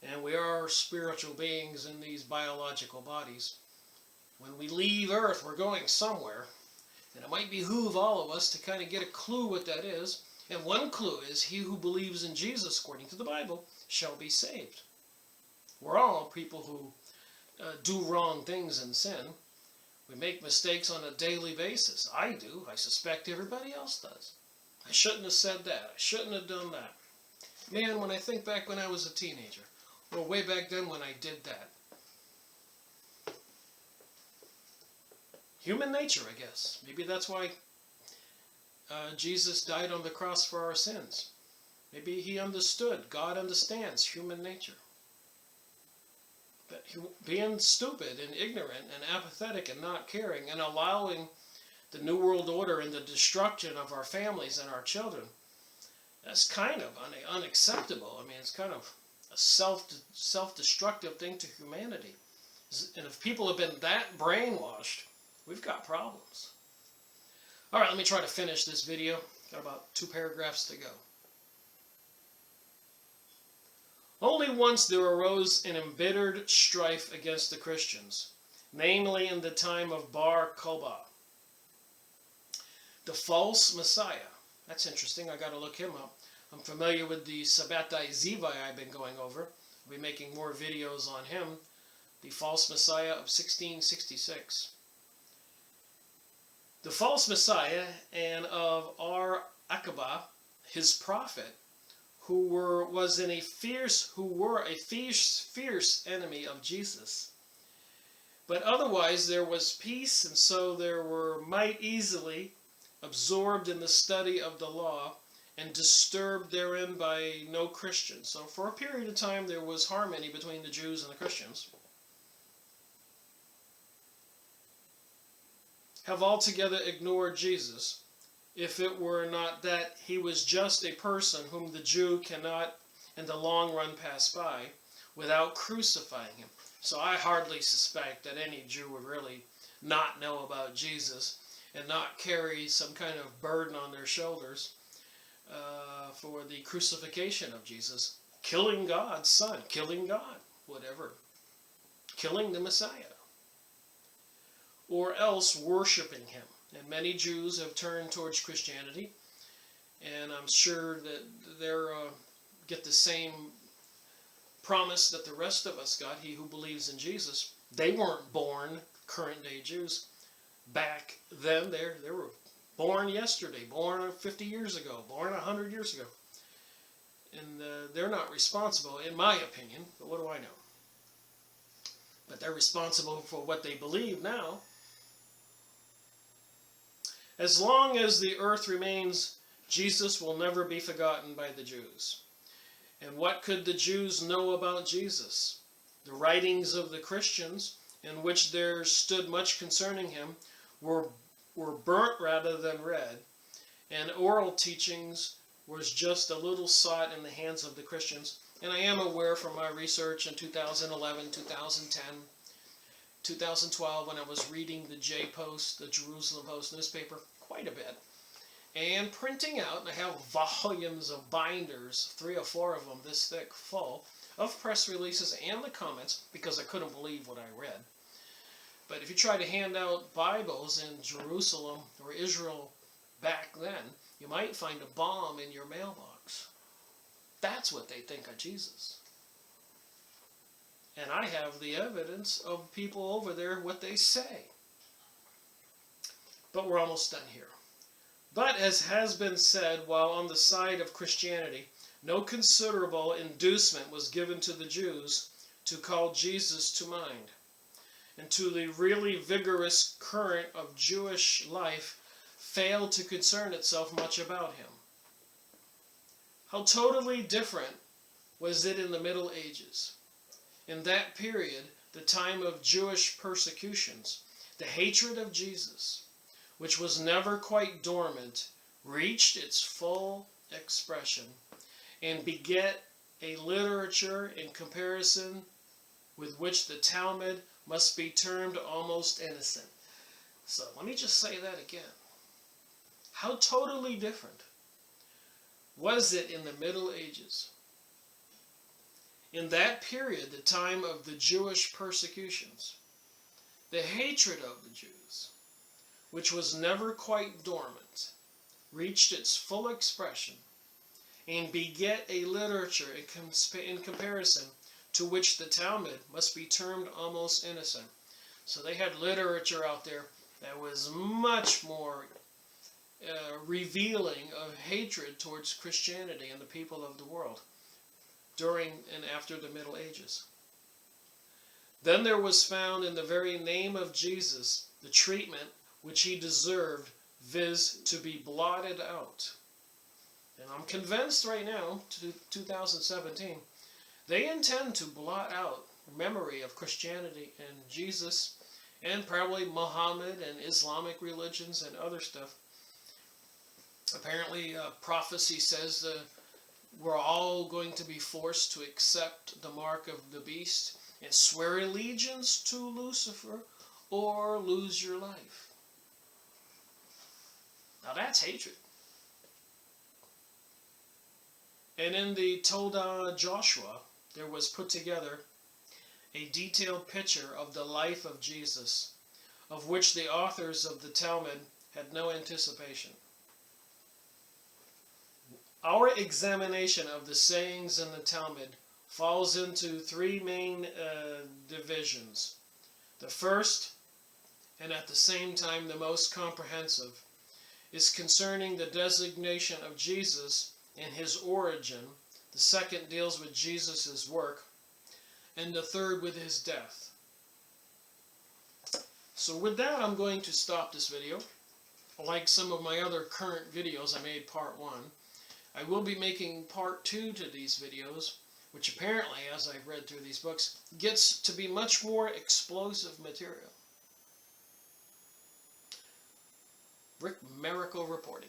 And we are spiritual beings in these biological bodies. When we leave Earth, we're going somewhere. And it might behoove all of us to kind of get a clue what that is. And one clue is, he who believes in Jesus, according to the Bible, shall be saved. We're all people who do wrong things and sin. We make mistakes on a daily basis. I do. I suspect everybody else does. I shouldn't have said that. I shouldn't have done that. Man, when I think back when I was a teenager, or way back then when I did that. Human nature, I guess. Maybe that's why Jesus died on the cross for our sins. Maybe he understood. God understands human nature. That being stupid and ignorant and apathetic and not caring and allowing the New World Order and the destruction of our families and our children, that's kind of unacceptable. I mean, it's kind of a self-destructive thing to humanity. And if people have been that brainwashed, we've got problems. All right, let me try to finish this video. Got about 2 paragraphs to go. Only once there arose an embittered strife against the Christians, namely in the time of Bar Kokhba, the false Messiah. That's interesting. I got to look him up. I'm familiar with the Sabbatai Zivai I've been going over. I'll be making more videos on him. The false Messiah of 1666. The false Messiah and of Ar Aqaba, his prophet, who were a fierce enemy of Jesus. But otherwise there was peace, and so there were might easily absorbed in the study of the law and disturbed therein by no Christian. So for a period of time there was harmony between the Jews and the Christians. Have altogether ignored Jesus, if it were not that he was just a person whom the Jew cannot in the long run pass by without crucifying him. So I hardly suspect that any Jew would really not know about Jesus and not carry some kind of burden on their shoulders for the crucifixion of Jesus. Killing God's Son, killing God, whatever. Killing the Messiah. Or else worshiping him. And many Jews have turned towards Christianity, and I'm sure that they're get the same promise that the rest of us got, he who believes in Jesus. They weren't born current day Jews. Back then, they were born yesterday, born 50 years ago, born 100 years ago. And they're not responsible, in my opinion, but what do I know? But they're responsible for what they believe now. As long as the earth remains, Jesus will never be forgotten by the Jews. And what could the Jews know about Jesus? The writings of the Christians, in which there stood much concerning him, were burnt rather than read, and oral teachings was just a little sought in the hands of the Christians. And I am aware from my research in 2011, 2010, 2012, when I was reading the J-Post, the Jerusalem Post newspaper, quite a bit, and printing out, and I have volumes of binders, 3 or 4 of them this thick, full, of press releases and the comments, because I couldn't believe what I read. But if you try to hand out Bibles in Jerusalem or Israel back then, you might find a bomb in your mailbox. That's what they think of Jesus. And I have the evidence of people over there, what they say. But we're almost done here. But as has been said, while on the side of Christianity, no considerable inducement was given to the Jews to call Jesus to mind. And to the really vigorous current of Jewish life failed to concern itself much about him. How totally different was it in the Middle Ages? In that period, the time of Jewish persecutions, the hatred of Jesus, which was never quite dormant, reached its full expression and beget a literature in comparison with which the Talmud must be termed almost innocent. So let me just say that again. How totally different was it in the Middle Ages? In that period, the time of the Jewish persecutions, the hatred of the Jews, which was never quite dormant, reached its full expression and beget a literature in comparison to which the Talmud must be termed almost innocent. So they had literature out there that was much more revealing of hatred towards Christianity and the people of the world during and after the Middle Ages. Then there was found in the very name of Jesus the treatment which he deserved, viz. To be blotted out. And I'm convinced right now, to 2017, they intend to blot out memory of Christianity and Jesus and probably Muhammad and Islamic religions and other stuff. Apparently, prophecy says we're all going to be forced to accept the mark of the beast and swear allegiance to Lucifer or lose your life. Now that's hatred. And in the Todah Joshua, there was put together a detailed picture of the life of Jesus, of which the authors of the Talmud had no anticipation. Our examination of the sayings in the Talmud falls into three main divisions. The first, and at the same time the most comprehensive, is concerning the designation of Jesus and his origin. The second deals with Jesus' work, and the third with his death. So with that, I'm going to stop this video. Like some of my other current videos, I made part 1. I will be making part 2 to these videos, which apparently, as I've read through these books, gets to be much more explosive material. Rick Miracle reporting.